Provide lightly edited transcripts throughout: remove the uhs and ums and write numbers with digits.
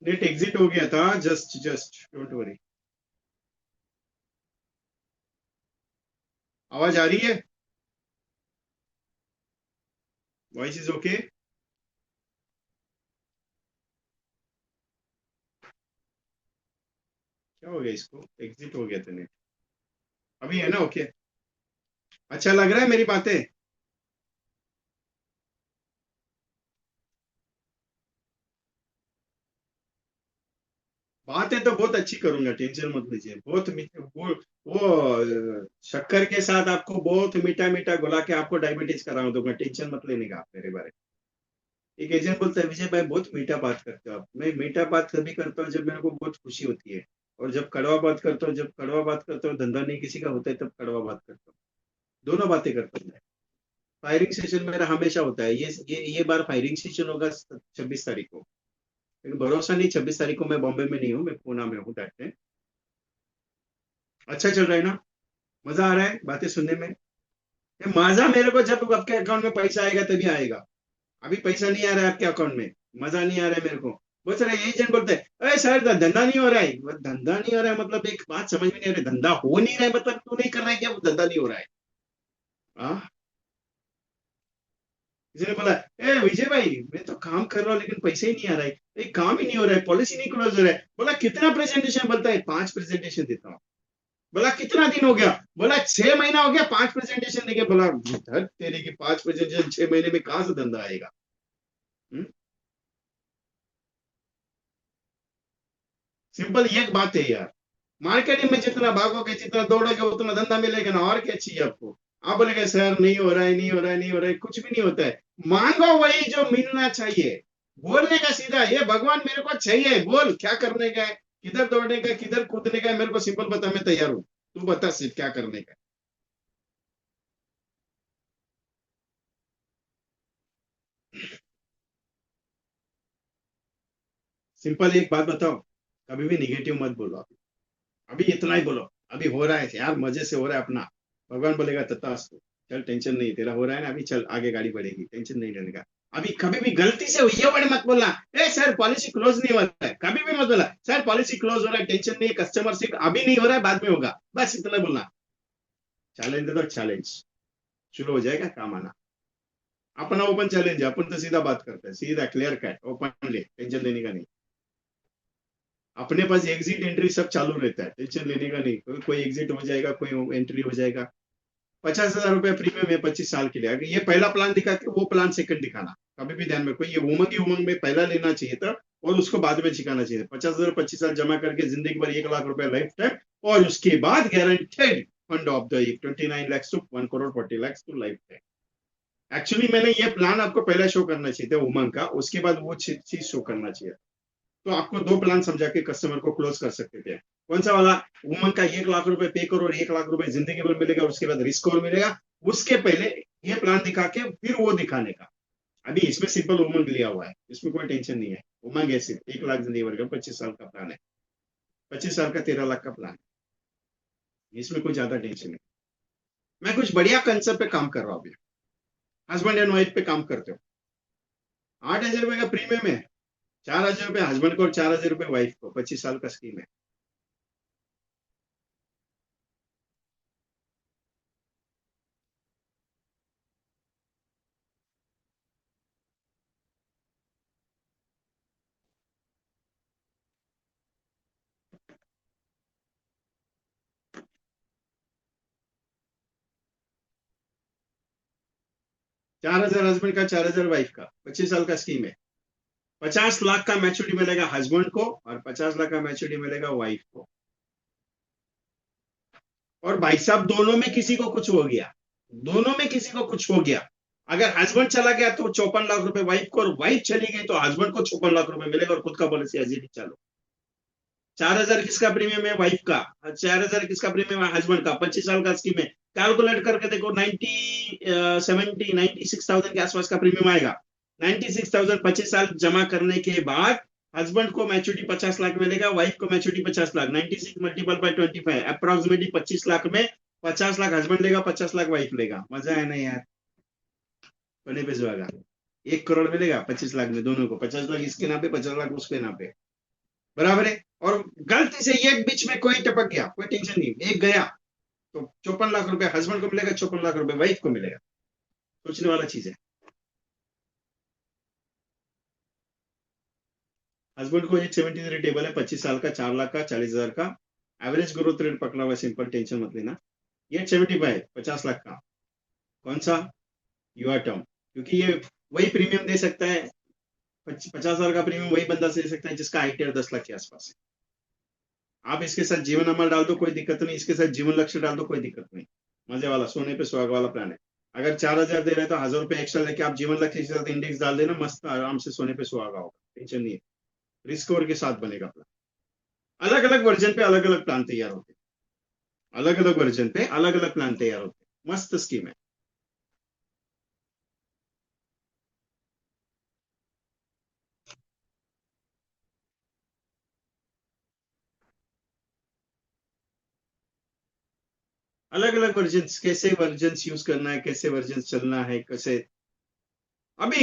Net exit हो गया था, जस्ट जस्ट डोंट वरी। आवाज आ रही है? Voice is okay? क्या हो गया इसको? एग्जिट हो गया था नेट। अभी है ना ओके? अच्छा लग रहा है मेरी बातें? बातें तो बहुत अच्छी करूंगा, टेंशन मत लीजिए। बहुत वो शक्कर के साथ आपको बहुत मीठा मीठा घुला के आपको डायबिटीज करा दूंगा, टेंशन मत लेने का आप मेरे बारे में। एक एजेंट बोलता है, विजय भाई बहुत मीठा बात करते हो आप। मैं मीठा बात तभी करता हूँ जब मेरे को बहुत खुशी होती है, और जब कड़वा बात करता हूँ, जब कड़वा बात करता हूँ धंधा नहीं किसी का होता है तब कड़वा बात करता हूँ। दोनों बातें करता हूँ मैं। फायरिंग सेशन मेरा हमेशा होता है। ये बार फायरिंग सेशन होगा 26 तारीख को, लेकिन भरोसा नहीं, 26 तारीख को मैं बॉम्बे में नहीं हूँ, मैं पूना में हूँ दैट टाइम। अच्छा चल रहा है ना? मजा आ रहा है बातें सुनने में? ये मजा मेरे को जब आपके अकाउंट में पैसा आएगा तभी आएगा। अभी पैसा नहीं आ रहा है आपके अकाउंट में, मजा नहीं आ रहा है मेरे को। बहुत सारे एजेंट बोलते हैं, अरे सर धंधा नहीं हो रहा है। धंधा नहीं हो रहा है मतलब एक बात समझ में नहीं आ रही, धंधा हो नहीं रहा है मतलब तू नहीं कर रहा है क्या? वो धंधा नहीं हो रहा है। हाँ। किसी ने बोला, ए विजय भाई मैं तो काम कर रहा हूँ लेकिन पैसे ही नहीं आ रहा है, ये काम ही नहीं हो रहा है, पॉलिसी नहीं क्लोज हो रहा है। बोला कितना प्रेजेंटेशन? बोलता है 5 प्रेजेंटेशन देता हूँ। बोला कितना दिन हो गया? बोला 6 महीना हो गया 5 प्रेजेंटेशन देके। बोला धर तेरे की 5 प्रेजेंटेशन 6 महीने में कहां से धंधा आएगा? हम्म? सिंपल एक बात है यार, मार्केटिंग में जितना भागोगे जितना दौड़ोगे उतना धंधा मिलेगा ना, और क्या चाहिए आपको? आप बोलेगे सर नहीं हो रहा है, नहीं हो रहा है, नहीं हो रहा है, कुछ भी नहीं होता है। मांगो वही जो मिलना चाहिए। बोलने का सीधा, ये भगवान मेरे को चाहिए, बोल क्या करने का है, किधर दौड़ने का है, किधर कूदने का है, मेरे को सिंपल बता, मैं तैयार हूँ। तू बता सिर्फ क्या करने का है। सिंपल एक बात बताओ, कभी भी निगेटिव मत बोलो। अभी इतना ही बोलो, अभी हो रहा है यार, मजे से हो रहा है अपना। भगवान बोलेगा तथास्तु। चल टेंशन नहीं, तेरा हो रहा है ना, अभी चल आगे गाड़ी बढ़ेगी, टेंशन नहीं लेने का। अभी कभी भी गलती से ये वर्ड मत बोलना, ए सर पॉलिसी क्लोज नहीं हो रहा है, कभी भी मत बोला सर पॉलिसी क्लोज हो रहा है, टेंशन नहीं है, कस्टमर से अभी नहीं हो रहा है बाद में होगा, बस इतना बोलना। चैलेंज दे दो, चैलेंज शुरू हो जाएगा काम आना। अपना ओपन चैलेंज है, अपन तो सीधा बात करते हैं, सीधा क्लियर कट ओपनली, टेंशन लेने का नहीं। अपने पास एग्जिट एंट्री सब चालू रहता है, टेंशन लेने का नहीं। कोई एग्जिट हो जाएगा, कोई एंट्री हो जाएगा। 50,000 रुपया प्रीमियम है 25 साल के लिए। अगर ये पहला प्लान दिखा के वो प्लान सेकंड दिखाना, कभी भी ध्यान में कोई ये उमंग ही उमंग में पहला लेना चाहिए था, और उसको बाद में सिखाना चाहिए। 50,000 25 साल जमा करके जिंदगी भर 1 लाख रुपया लाइफ टाइम, और उसके बाद guaranteed fund of the 29 lakhs to 1 crore 40 lakhs to life time. Actually मैंने ये प्लान आपको पहले शो करना चाहिए था उमंग का, उसके बाद वो चीज शो करना चाहिए। तो आपको दो प्लान समझा के कस्टमर को क्लोज कर सकते थे। कौन सा वाला? उमंग का 1 लाख रुपए पे करो और 1 लाख रुपए जिंदगी भर मिलेगा, उसके बाद रिस्क और मिलेगा। उसके पहले ये प्लान दिखा के फिर वो दिखाने का। अभी इसमें सिंपल उमंग लिया हुआ है, इसमें कोई टेंशन नहीं है। उमंग है सिर्फ 1 लाख जिंदगी भर का 25 साल का प्लान है। 25 साल का 13 लाख का प्लान है, इसमें कोई ज्यादा टेंशन नहीं। मैं कुछ बढ़िया कंसेप्ट पे काम कर रहा हूँ अभी। हस्बैंड एंड वाइफ पे काम करते हो। 8,000 रुपए का प्रीमियम है। 4,000 रुपए हस्बैंड को और 4,000 रुपए वाइफ को, 25 साल का स्कीम है। 4,000 हस्बैंड का, 4,000 वाइफ का, 25 साल का स्कीम है। 50 लाख का मैच्योरिटी मिलेगा हस्बैंड को, और 50 लाख का मैच्योरिटी मिलेगा वाइफ को। और भाई साहब दोनों में किसी को कुछ हो गया, दोनों में किसी को कुछ हो गया, अगर हस्बैंड चला गया तो 54 लाख रुपए वाइफ को, और वाइफ चली गई तो हस्बैंड को 56 लाख रुपए मिलेगा, और खुद का पॉलिसी एज इट चालू। 4,000 किसका प्रीमियम है? वाइफ का। 4,000 किसका प्रीमियम है? हस्बैंड का। 25 साल का स्कीम है। कैलकुलेट करके देखो, 96,000 के आसपास का प्रीमियम आएगा। 96,000 25 साल जमा करने के बाद हस्बैंड को मैच्योरिटी 50 लाख मिलेगा, वाइफ को maturity 50 lakh. 96 multiple bye 25, approximately 25 lakh में 50 लाख हस्बैंड लेगा, 50 लाख वाइफ लेगा। मजा है ना यार? बने पे सुहागा। 1 करोड़ मिलेगा 25 लाख में दोनों को, 50 लाख इसके नाम पे, 50 लाख उसके नाम पे। बराबर है। और गलती से एक बीच में कोई टपक गया, कोई टेंशन नहीं, एक गया तो 54 लाख रुपए हस्बैंड को मिलेगा, 54 लाख रुपए वाइफ को मिलेगा। सोचने वाला चीज है। हस्बैंड को 873 टेबल है, 25 साल का, 4 लाख का, 40,000 का एवरेज ग्रोथ रेट पकड़ा हुआ है, सिंपल, टेंशन मत लेना। 875, 50 लाख का। कौन सा? यूआर टर्म, क्योंकि ये वही प्रीमियम दे सकता है, 50,000 का प्रीमियम वही बंदा दे सकता है जिसका आईटीआर 10 लाख के आसपास है। आप इसके साथ जीवन अमल डाल दो, कोई दिक्कत नहीं, इसके साथ जीवन लक्ष्य डाल दो, कोई दिक्कत नहीं। मजे वाला, सोने पे सुहाग वाला प्लान है। अगर 4,000 दे रहे हैं तो 1,000 रुपए एक्स्ट्रा लेके आप जीवन लक्ष्य के साथ इंडेक्स डाल देना, मस्त आराम से सोने पे सुहागा होगा, टेंशन नहीं है। रिस्क और के साथ बनेगा प्लान। अलग अलग वर्जन पे अलग अलग प्लान तैयार होते हैं, अलग अलग वर्जन पे अलग अलग प्लान तैयार होते हैं, मस्त स्कीम है। अलग अलग वर्जन, कैसे वर्जन यूज करना है, कैसे वर्जन चलना है, कैसे। अभी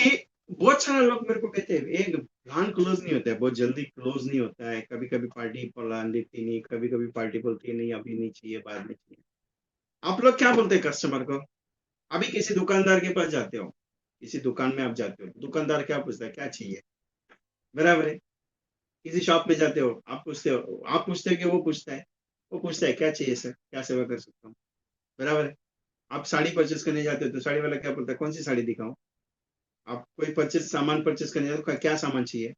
बहुत सारे लोग मेरे को कहते हैं एक प्लान क्लोज नहीं होता है, बहुत जल्दी क्लोज नहीं होता है, कभी कभी पार्टी प्लान देती नहीं, कभी कभी पार्टी बोलती है नहीं अभी नहीं चाहिए, बाद में चाहिए। आप लोग क्या बोलते हैं कस्टमर को? अभी किसी दुकानदार के पास जाते हो, किसी दुकान में आप जाते हो, दुकानदार क्या पूछता है, क्या चाहिए? बराबर है। किसी शॉप में जाते हो, आप पूछते हो, आप पूछते हो कि वो पूछता है? वो पूछता है क्या चाहिए सर, क्या सेवा कर सकता हूँ। बराबर है। आप साड़ी परचेस करने जाते हो तो साड़ी वाला क्या बोलता है, कौन सी साड़ी दिखाऊं? आप कोई परचेस सामान परचेस करने जाते हो, क्या सामान चाहिए?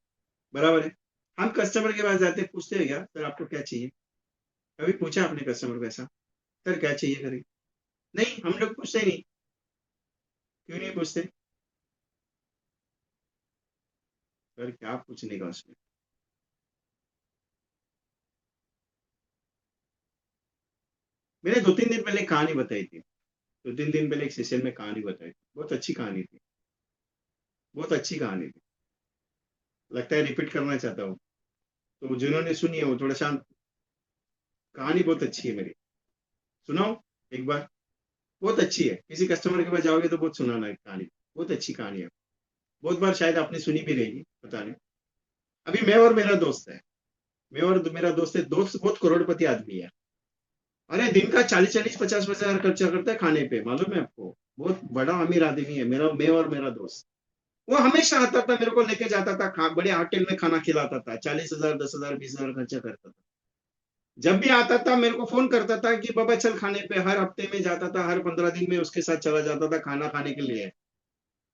बराबर है। हम कस्टमर के पास जाते हैं, पूछते हैं क्या सर आपको क्या चाहिए? कभी पूछा आपने कस्टमर को ऐसा, सर क्या चाहिए करें? नहीं, हम लोग पूछते ही नहीं। क्यों नहीं पूछते? सर क्या पूछने का उसमें? मैंने 2-3 दिन पहले एक कहानी बताई थी, 2-3 दिन पहले एक सेशन में कहानी बताई थी, बहुत अच्छी कहानी थी, बहुत अच्छी कहानी थी। लगता है रिपीट करना चाहता हूँ, तो जिन्होंने सुनी है वो थोड़ा शांत। कहानी बहुत अच्छी है मेरी, सुनाओ एक बार। बहुत अच्छी है, किसी कस्टमर के पास जाओगे तो बहुत सुनाना है कहानी, बहुत अच्छी कहानी है। बहुत बार शायद आपने सुनी भी रहेगी, पता नहीं। अभी मैं और मेरा दोस्त है, मैं और मेरा दोस्त है, दोस्त बहुत करोड़पति आदमी है। अरे दिन का 40-40-50-50 हजार खर्चा करता है खाने पे, मालूम है आपको? बहुत बड़ा अमीर आदमी है मेरा, मैं और मेरा दोस्त। वो हमेशा आता था, मेरे को लेके जाता था, बड़े होटल में खाना खिलाता था, 40,000, 10,000, 20,000 खर्चा करता था। जब भी आता था मेरे को फोन करता था कि बाबा चल खाने पे, हर हफ्ते में जाता था, हर 15 दिन में उसके साथ चला जाता था खाना खाने के लिए।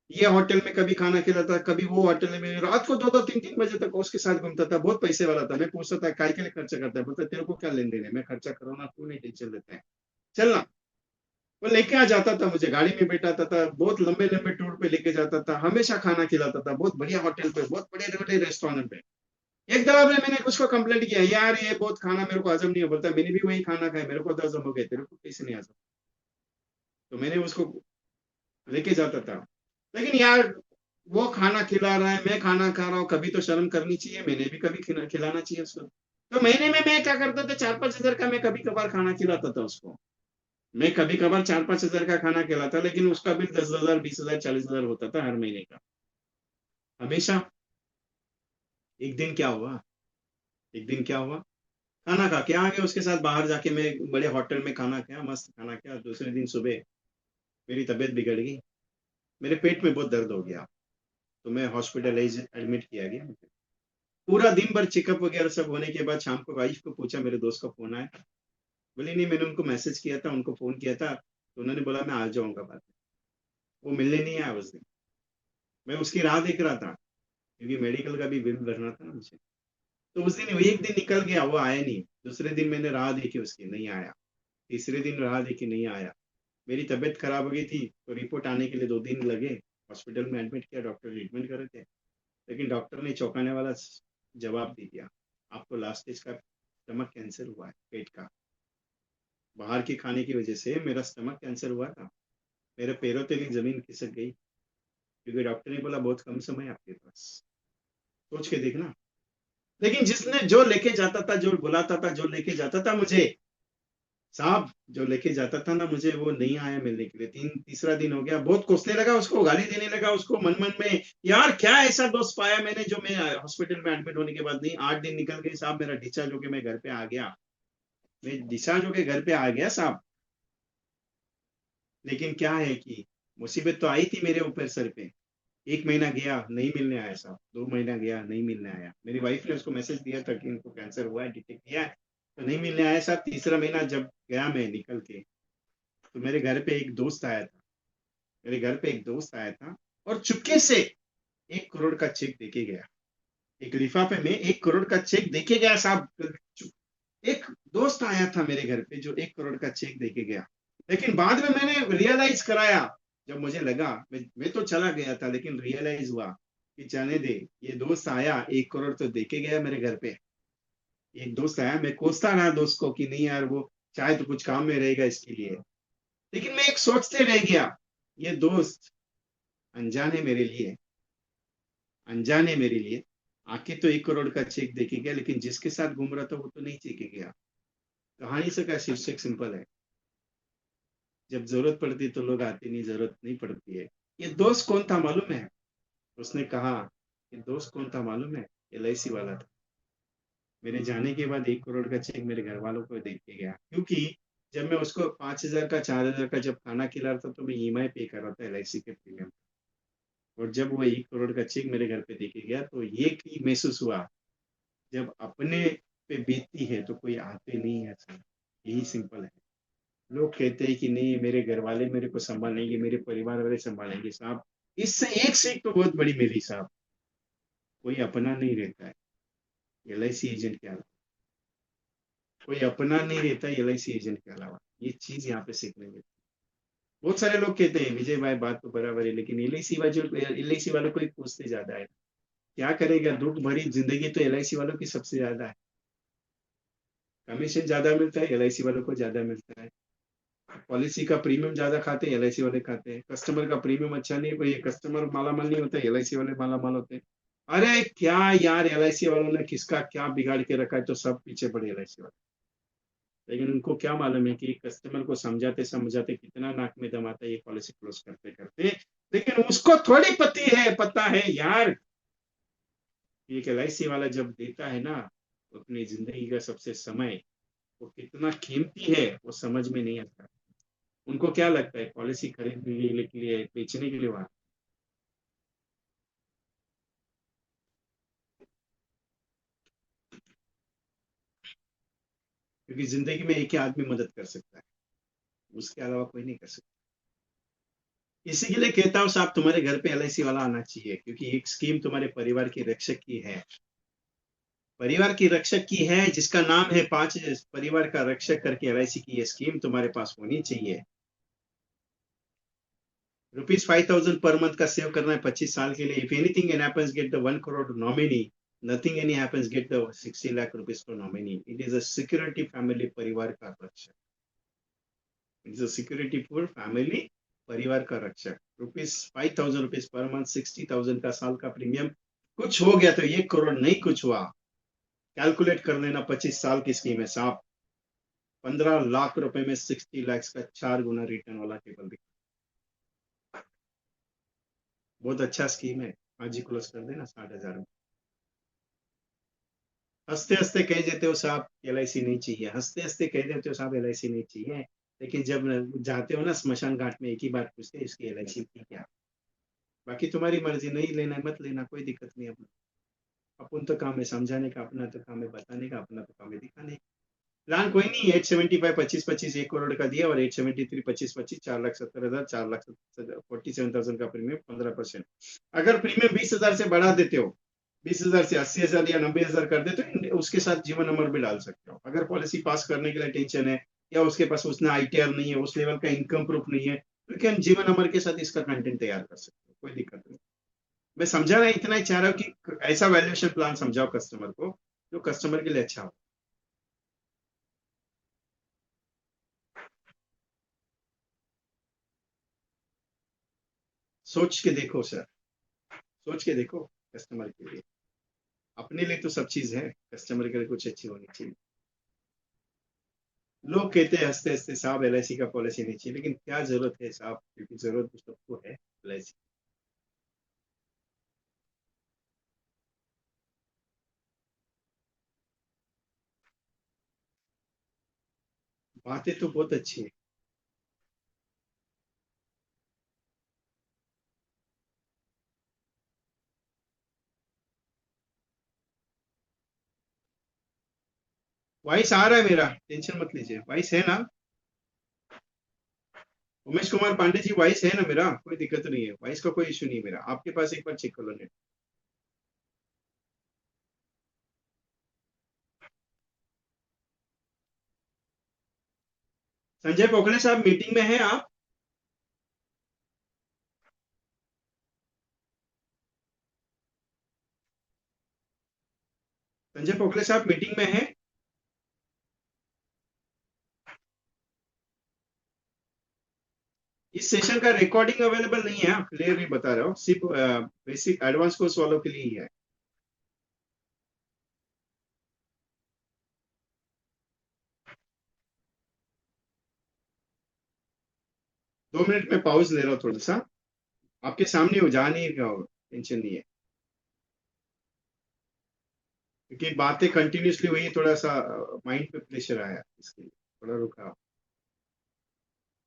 ये होटल में कभी खाना खिलाता, कभी वो होटल में, रात को 2-2 3-3 बजे तक उसके साथ घूमता था, बहुत पैसे वाला था। मैं पूछता था काय के लिए खर्चा करता है, बोलता तेरे को क्या लेन देन है, मैं खर्चा करो ना, तू नहीं टेंशन लेता है, चलना। वो लेके आ जाता था, मुझे गाड़ी में बैठाता था, बहुत लंबे लंबे टूर पे लेके जाता था, हमेशा खाना खिलाता था, बहुत बढ़िया होटल पे, बहुत बड़े बड़े रेस्टोरेंट पे। एक दफा में मैंने उसको कंप्लेंट किया, यार ये बहुत खाना मेरे को हजम नहीं हो, बोलता मैंने भी वही खाना खाया, मेरे को तो हजम हो गया, तेरे को कैसे नहीं हजम? तो मैंने उसको लेके जाता था। लेकिन यार वो खाना खिला रहा है, मैं खाना खा रहा हूँ, कभी तो शर्म करनी चाहिए, मैंने भी कभी खिलाना चाहिए उसको। तो महीने में मैं क्या करता था, 4-5 हजार का मैं कभी कभार खाना खिलाता था उसको। मैं कभी कभार 4-5 हजार का खाना खिलाता, लेकिन उसका बिल 10,000, 20,000, 40,000 होता था हर महीने का, हमेशा। एक दिन क्या हुआ, एक दिन क्या हुआ, खाना खा के आ गया उसके साथ बाहर जाके, मैं बड़े होटल में खाना खाया, मस्त खाना खाया। दूसरे दिन सुबह मेरी तबीयत बिगड़ गई, मेरे पेट में बहुत दर्द हो गया, तो मैं हॉस्पिटलाइज एडमिट किया गया मुझे। पूरा दिन भर चेकअप वगैरह सब होने के बाद शाम को वाइफ को पूछा, मेरे दोस्त का फोन आया, बोले नहीं मैंने उनको मैसेज किया था, उनको फोन किया था, तो उन्होंने बोला मैं आ जाऊंगा बाद में। वो मिलने नहीं आया उस दिन। मैं उसकी राह देख रहा था, क्योंकि मेडिकल का भी बिल भरना था ना मुझे। तो उस दिन एक दिन निकल गया, वो आया नहीं। दूसरे दिन मैंने राह देखी उसकी, नहीं आया। तीसरे दिन राह देखी, नहीं आया। मेरी तबीयत खराब हो गई थी, तो रिपोर्ट आने के लिए 2 दिन लगे। हॉस्पिटल में एडमिट किया, डॉक्टर ट्रीटमेंट कर रहे थे, लेकिन डॉक्टर ने चौंकाने वाला जवाब दे दिया, आपको लास्ट स्टेज का स्टमक कैंसर हुआ है, पेट का। बाहर के खाने की वजह से मेरा स्टमक कैंसर हुआ था, मेरे पैरों तले जमीन खिसक गई, क्योंकि डॉक्टर ने बोला बहुत कम समय है आपके पास। सोच के देखना। लेकिन जिसने जो लेके जाता था, जो बुलाता था, जो लेके जाता था मुझे, साहब जो लेके जाता था ना मुझे, वो नहीं आया मिलने के लिए। तीसरा दिन हो गया, बहुत कोसने लगा उसको, गाली देने लगा उसको मन मन में। यार क्या ऐसा दोस्त पाया मैंने जो मैं हॉस्पिटल में एडमिट होने के बाद, नहीं 8 दिन निकल गए साहब, मेरा डिस्चार्ज होके मैं घर पे आ गया। मैं डिस्चार्ज होके घर पे आ गया साहब। लेकिन क्या है कि मुसीबत तो आई थी मेरे ऊपर सर पे। 1 महीना गया नहीं मिलने आया साहब, 2 महीना गया नहीं मिलने आया। मेरी वाइफ ने उसको मैसेज दिया था कि इनको कैंसर हुआ है, डिटेक्ट किया है, तो नहीं मिलने आया साहब। तीसरा महीना जब गया मैं निकल के, तो मेरे घर पे एक दोस्त आया था। मेरे घर पे एक दोस्त आया था और चुपके से 1 करोड़ का चेक देके गया। एक लिफाफे में 1 करोड़ का चेक देके गया साहब। एक दोस्त आया था मेरे घर पे जो 1 करोड़ का चेक देके गया। लेकिन बाद में मैंने रियलाइज कराया, जब मुझे लगा, मैं तो चला गया था, लेकिन रियलाइज हुआ कि जाने दे, ये दोस्त आया 1 करोड़ तो देके गया मेरे घर पे। एक दोस्त आया, मैं कोसता रहा दोस्त को कि नहीं यार वो चाहे तो कुछ काम में रहेगा इसके लिए। लेकिन मैं एक सोचते रह गया, ये दोस्त अनजाने मेरे लिए, अनजाने मेरे लिए आके तो 1 करोड़ का चेक देके गया, लेकिन जिसके साथ घूम रहा था वो तो नहीं देके गया। कहानी से का शीर्षक सिंपल है, जब जरूरत पड़ती है तो लोग आते नहीं, जरूरत नहीं पड़ती है। ये दोस्त कौन था मालूम है? उसने कहा, ये दोस्त कौन था मालूम है? LIC वाला था। मेरे जाने के बाद 1 करोड़ का चेक मेरे घर वालों को दे के गया, क्योंकि जब मैं उसको 5,000 का 4,000 का जब खाना खिला रहा था तो मैं EMI पे कर रहा था LIC के प्रीमियम। और जब वो 1 करोड़ का चेक मेरे घर पे दे के गया तो ये की महसूस हुआ, जब अपने पे बीतती है तो कोई आते नहीं है सर। यही सिंपल है। लोग कहते हैं कि नहीं मेरे घर वाले मेरे को संभालेंगे, मेरे परिवार वाले संभालेंगे साहब। इससे एक सीख तो बहुत बड़ी मिली साहब, कोई अपना नहीं रहता है LIC एजेंट के अलावा। कोई अपना नहीं रहता है LIC एजेंट के अलावा। ये चीज यहाँ पे सीखने मिलती है। बहुत सारे लोग कहते हैं विजय भाई बात तो बराबर है, लेकिन LIC वालों को ही पूछते ज्यादा है। क्या करेगा, दुख भरी जिंदगी तो LIC वालों की सबसे ज्यादा है। कमीशन ज्यादा मिलता है, LIC वालों को ज्यादा मिलता है। पॉलिसी का प्रीमियम ज्यादा खाते हैं, LIC वाले खाते हैं। कस्टमर का प्रीमियम अच्छा नहीं, कोई कस्टमर मालामाल नहीं होता, LIC वाले मालामाल होते हैं। अरे क्या यार, LIC वालों ने किसका क्या बिगाड़ के रखा है, तो सब पीछे पड़े LIC वाले। लेकिन उनको क्या मालूम है कि कस्टमर को समझाते समझाते कितना नाक में दम आता है ये पॉलिसी क्लोज करते करते। लेकिन उसको थोड़ी पता है यार, ये LIC वाला जब देता है ना अपनी जिंदगी का सबसे समय, वो कितना कीमती है वो समझ में नहीं आता। उनको क्या लगता है पॉलिसी खरीदने के लिए बेचने के लिए वहां। क्योंकि जिंदगी में एक ही आदमी मदद कर सकता है, उसके अलावा कोई नहीं कर सकता। इसी के लिए कहता हूँ साहब, तुम्हारे घर पे LIC वाला आना चाहिए, क्योंकि एक स्कीम तुम्हारे परिवार की रक्षक की है। परिवार की रक्षक की है, जिसका नाम है 5 परिवार का रक्षक करके LIC की ये स्कीम तुम्हारे पास होनी चाहिए। ₹5,000 पर मंथ का सेव करना है 25 साल के लिए। If anything an happens get the 1 crore nominee, nothing any happens get the 60 lakh rupees for nominee. It is a security family परिवार का रक्षक। It is a security for family परिवार का रक्षक। ₹5,000 पर मंथ, 60,000 का साल का प्रीमियम। कुछ हो गया तो 1 करोड़, नहीं कुछ हुआ कैलकुलेट कर लेना, 25 साल की स्कीम है साहब। 15 लाख रुपए में 60 लाख का 4 गुना रिटर्न वाला टेबल दिखा। बहुत अच्छा स्कीम है। आज ही क्लोज कर देना 60,000 में। हंसते हंसते कह देते हो साहब LIC नहीं चाहिए, हंसते हंसते कह देते हो साहब LIC नहीं चाहिए। लेकिन जब जाते हो ना स्मशान घाट में, एक ही बात पूछते हैं, इसकी LIC थी क्या? बाकी तुम्हारी मर्जी, नहीं लेना है मत लेना, कोई दिक्कत नहीं। अपना अपन तो काम है समझाने का, अपना तो काम है बताने का, अपना तो काम है दिखाने का। प्लान कोई नहीं, 875 25 25 1 करोड़ का दिया, और 873 25 25 4,70,000, 47,000 का प्रीमियम 15%। अगर प्रीमियम 20,000 से बढ़ा देते हो, 20,000 से 80,000 या 90,000 कर देते हो, उसके साथ जीवन नंबर भी डाल सकते हो। अगर पॉलिसी पास करने के लिए टेंशन है, या उसके पास उसने ITR नहीं है, उस लेवल का इनकम प्रूफ नहीं है, तो क्या जीवन नंबर के साथ इसका कंटेंट तैयार कर सकते हो, कोई दिक्कत नहीं। मैं समझाना इतना ही चाह रहा हूँ कि ऐसा वैल्यूएशन प्लान समझाओ कस्टमर को जो कस्टमर के लिए अच्छा हो। सोच के देखो सर, सोच के देखो कस्टमर के लिए। अपने लिए तो सब चीज है, कस्टमर के लिए कुछ अच्छी होनी चाहिए। लोग कहते हैं हंसते हंसते साहब LIC का पॉलिसी नहीं चाहिए, लेकिन क्या जरूरत है साहब, क्योंकि जरूरत तो सबको है LIC। बातें तो बहुत अच्छी है। वॉइस आ रहा है मेरा, टेंशन मत लीजिए, वॉइस है ना। उमेश कुमार पांडे जी, वॉइस है ना मेरा, कोई दिक्कत नहीं है, वॉइस का कोई इशू नहीं है मेरा, आपके पास एक बार चेक कर लो नेट। संजय पोखले साहब मीटिंग में हैं आप? संजय पोखले साहब मीटिंग में हैं? इस सेशन का रिकॉर्डिंग अवेलेबल नहीं है, क्लियरली बता रहा हूँ, सिर्फ बेसिक एडवांस कोर्स वालों के लिए ही है। 2 मिनट में पॉज ले रहा हूँ थोड़ा सा, आपके सामने हो, जा नहीं रहा हो, टेंशन नहीं है, क्योंकि बातें कंटिन्यूसली हुई, थोड़ा सा माइंड पे प्रेशर आया, इसके लिए थोड़ा रुका,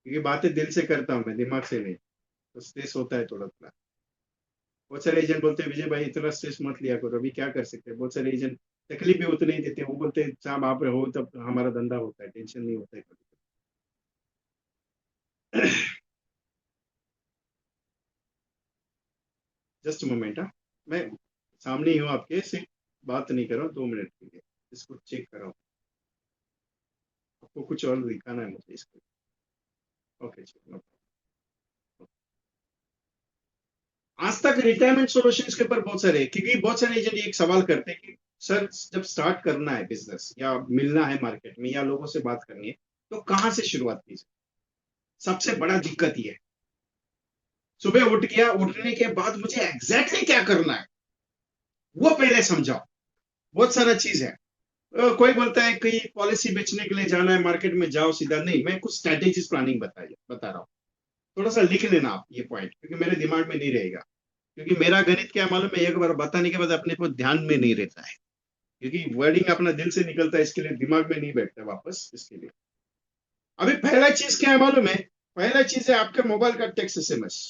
क्योंकि बातें दिल से करता हूँ मैं, दिमाग से नहीं, तो स्ट्रेस होता है थोड़ा थोड़ा। बहुत सारे एजेंट बोलते हैं विजय भाई इतना स्ट्रेस मत लिया करो, अभी क्या कर सकते हैं, बहुत सारे एजेंट तकलीफ भी उतनी ही देते हैं, वो बोलते हैं साहब आप हो तब हमारा धंधा होता है, टेंशन नहीं होता है कभी। जस्ट मोमेंट, हाँ, मैं सामने ही हूँ आपके, सिर्फ बात नहीं कर रहा हूँ 2 मिनट के लिए, इसको चेक कर रहा हूँ, आपको कुछ और दिखाना है मुझे इसको। ओके चलो। आज तक रिटायरमेंट सॉल्यूशंस के ऊपर बहुत सारे, क्योंकि बहुत सारे एजेंट एक सवाल करते हैं कि सर जब स्टार्ट करना है बिजनेस या मिलना है मार्केट में या लोगों से बात करनी है, तो कहाँ से शुरुआत की जाए। सबसे बड़ा दिक्कत ये है, सुबह उठ गया, उठने के बाद मुझे एग्जैक्टली क्या करना है वो पहले समझाओ। बहुत सारा चीज है। कोई बोलता है कहीं पॉलिसी बेचने के लिए जाना है मार्केट में, जाओ सीधा, नहीं, मैं कुछ स्ट्रेटेजीज प्लानिंग बता रहा हूँ। थोड़ा सा लिख लेना आप ये पॉइंट, क्योंकि मेरे दिमाग में नहीं रहेगा, क्योंकि मेरा गणित क्या मालूम है, एक बार बताने के बाद अपने को ध्यान में नहीं रहता है, क्योंकि वर्डिंग अपना दिल से निकलता है, इसके लिए दिमाग में नहीं बैठता वापस, इसके लिए। अभी पहला चीज क्या है मालूम है? पहला चीज है आपके मोबाइल का टेक्स्ट SMS।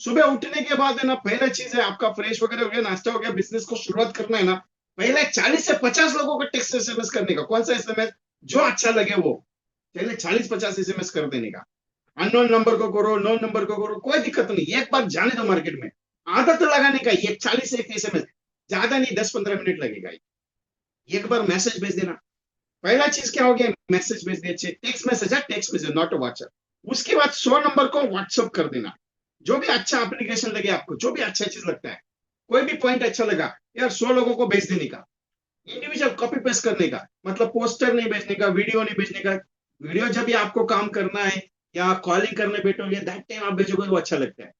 सुबह उठने के बाद है ना, पहला चीज है आपका फ्रेश वगैरह हो गया, नाश्ता हो गया, बिजनेस को शुरुआत करना है ना, पहले 40 से 50 लोगों को टेक्स्ट SMS करने का। कौन सा SMS? जो अच्छा लगे वो, पहले 40-50 SMS कर देने का। अननोन नंबर को करो, नोन नंबर को करो, कोई दिक्कत नहीं, एक बार जाने दो मार्केट में, आदत लगाने का। ये 40 से 1 SMS, ज्यादा नहीं, 10-15 मिनट लगेगा। एक बार मैसेज भेज देना। पहला चीज क्या हो गया, मैसेज भेज दिया, टेक्स्ट मैसेज है, टेक्स्ट मैसेज नॉट व्हाट्सएप। उसके बाद 100 नंबर को व्हाट्सएप कर देना। जो भी अच्छा एप्लीकेशन लगे आपको, जो भी अच्छा चीज लगता है, कोई भी पॉइंट अच्छा लगा यार, 100 लोगों को भेज देने का। इंडिविजुअल कॉपी पेस्ट करने का, मतलब पोस्टर नहीं भेजने का, वीडियो नहीं भेजने का। वीडियो जब भी आपको काम करना है या कॉलिंग करने बैठोगे, दैट टाइम आप भेजोगे, वो अच्छा लगता है।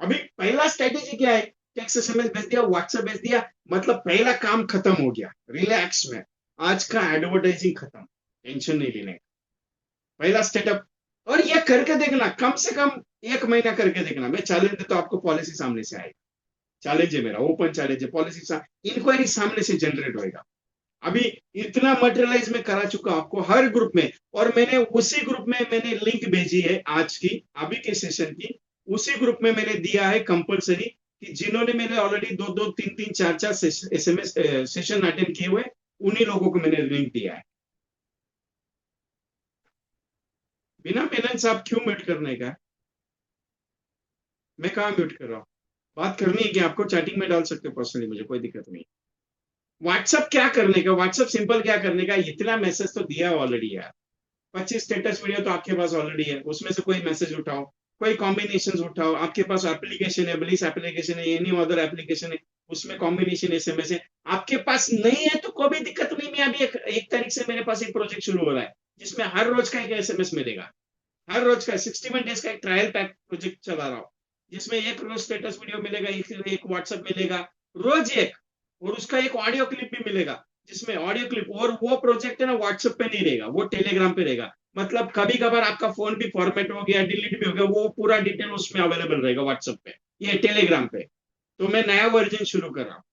अभी पहला स्ट्रेटेजी क्या है? टेक्स्ट SMS भेज दिया, व्हाट्सएप भेज दिया, मतलब पहला काम खत्म हो गया, रिलैक्स में। आज का एडवर्टाइजिंग खत्म, टेंशन नहीं लेने का। पहला स्टेटअप। और ये करके देखना, कम से कम 1 महीना करके देखना, मैं चैलेंज देता हूं आपको, पॉलिसी सामने से आएगी। चैलेंज है मेरा, ओपन चैलेंज है, पॉलिसी इंक्वायरी सामने से जनरेट होएगा। अभी इतना मटेरियलाइज में करा चुका आपको हर ग्रुप में, और मैंने उसी ग्रुप में मैंने लिंक भेजी है आज की, अभी के सेशन की। उसी ग्रुप में मैंने दिया है कंपलसरी, कि जिन्होंने मैंने ऑलरेडी 2-2, 3-3, 4-4 SMS सेशन अटेंड किए हुए, उन्हीं लोगों को मैंने लिंक दिया है। बिना पेमेंट साहब क्यों म्यूट करने का? मैं कहा म्यूट कर रहा हूँ? बात करनी है कि आपको चैटिंग में डाल सकते हो पर्सनली, मुझे कोई दिक्कत नहीं। व्हाट्सअप क्या करने का, व्हाट्सअप सिंपल क्या करने का, इतना मैसेज तो दिया ऑलरेडी यार। 25 स्टेटस वीडियो तो आपके पास ऑलरेडी है, उसमें से कोई मैसेज उठाओ, कोई कॉम्बिनेशन उठाओ। आपके पास एप्लीकेशन है, ब्लिस एप्लीकेशन है, एनी अदर एप्लीकेशन है, उसमें कॉम्बिनेशन SMS है। आपके पास नहीं है तो कोई भी दिक्कत नहीं। मैं अभी 1 तारीख से मेरे पास एक प्रोजेक्ट शुरू हो रहा है, जिसमें हर रोज का एक SMS मिलेगा। हर रोज का 61 डेज का एक ट्रायल पैक प्रोजेक्ट चला रहा हूँ, जिसमें एक रोज स्टेटस वीडियो मिलेगा, एक व्हाट्सएप मिलेगा, रोज एक, और उसका एक ऑडियो क्लिप भी मिलेगा, जिसमें ऑडियो क्लिप, और वो प्रोजेक्ट है ना व्हाट्सएप पे नहीं रहेगा, वो टेलीग्राम पे रहेगा। मतलब कभी कभार आपका फोन भी फॉर्मेट हो गया, डिलीट भी हो गया, वो पूरा डिटेल उसमें अवेलेबल रहेगा व्हाट्सएप पे, ये टेलीग्राम पे। तो मैं नया वर्जन शुरू कर रहा हूँ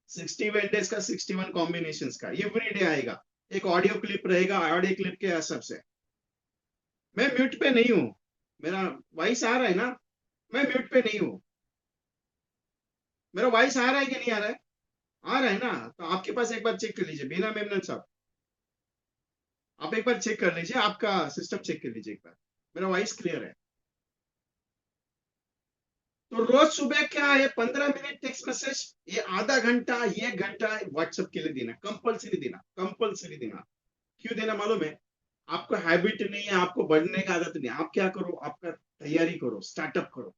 61 डेज का, 61 कॉम्बिनेशन का, एवरी डे आएगा। एक ऑडियो क्लिप रहेगा, ऑडियो क्लिप के हिसाब से। मैं म्यूट पे नहीं हूँ, मेरा वॉइस आ रहा है ना, मैं म्यूट पे नहीं हूँ। मेरा वॉइस आ रहा है कि नहीं आ रहा है? आ रहा है ना, तो आपके पास एक बार चेक कर लीजिए बिना मेमनन साहब, आप एक बार चेक कर लीजिए, आपका सिस्टम चेक कर लीजिए एक बार, मेरा वॉइस क्लियर है। तो रोज सुबह क्या है, 15 मिनट टेक्स्ट मैसेज, ये आधा घंटा, 1 घंटा व्हाट्सएप के लिए देना, कंपलसरी देना, कंपलसरी देना। क्यों देना मालूम है? आपको हैबिट नहीं है, आपको बढ़ने का आदत नहीं है, आप क्या करो, आपका तैयारी करो, स्टार्टअप करो।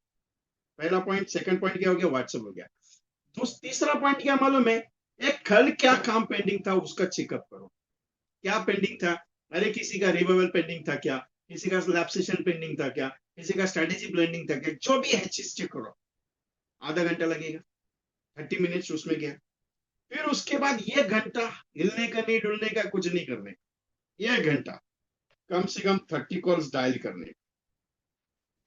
पहला पॉइंट। सेकंड पॉइंट क्या हो गया? व्हाट्सएप हो गया। तो तीसरा पॉइंट क्या मालूम है? एक कल क्या काम पेंडिंग था उसका चेकअप करो। क्या पेंडिंग था? अरे किसी का रिवाइवल पेंडिंग था क्या, किसी का लैब सेशन पेंडिंग था क्या, किसी का स्ट्रेटेजी पेंडिंग था क्या, जो भी है चीज चेक करो। आधा घंटा लगेगा, 30 मिनट्स उसमें गया। फिर उसके बाद 1 घंटा हिलने का नहीं, डुलने का, कुछ नहीं करने। 1 घंटा कम से कम 30 कॉल्स डायल करने।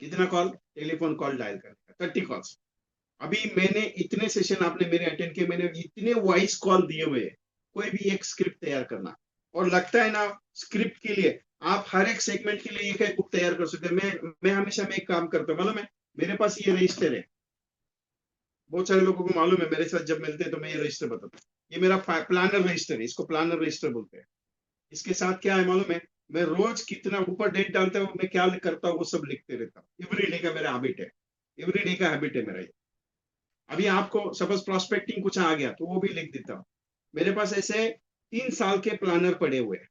कितना कॉल? टेलीफोन कॉल डायल करने का 30 कॉल्स। अभी मैंने इतने सेशन आपने मेरे अटेंड किए, मैंने इतने वॉइस कॉल दिए हुए हैं। कोई भी एक स्क्रिप्ट तैयार करना, और लगता है ना स्क्रिप्ट के लिए आप हर एक सेगमेंट के लिए एक बुक तैयार कर सकते हैं। मैं हमेशा मैं एक काम करता हूँ मालूम है, मेरे पास ये रजिस्टर है। बहुत सारे लोगों को मालूम है, मेरे साथ जब मिलते हैं तो मैं ये रजिस्टर बताता हूँ। ये मेरा प्लानर रजिस्टर है, इसको प्लानर रजिस्टर बोलते हैं। इसके साथ क्या है मालूम है? मैं रोज कितना ऊपर डेट डालता हूँ, मैं क्या करता हूँ वो सब लिखते रहता हूँ। एवरी डे का मेरा हैबिट है, एवरी डे का हैबिट है मेरा ये। अभी आपको सपोज प्रोस्पेक्टिंग कुछ आ गया तो वो भी लिख देता हूँ। मेरे पास ऐसे 3 साल के प्लानर पड़े हुए हैं।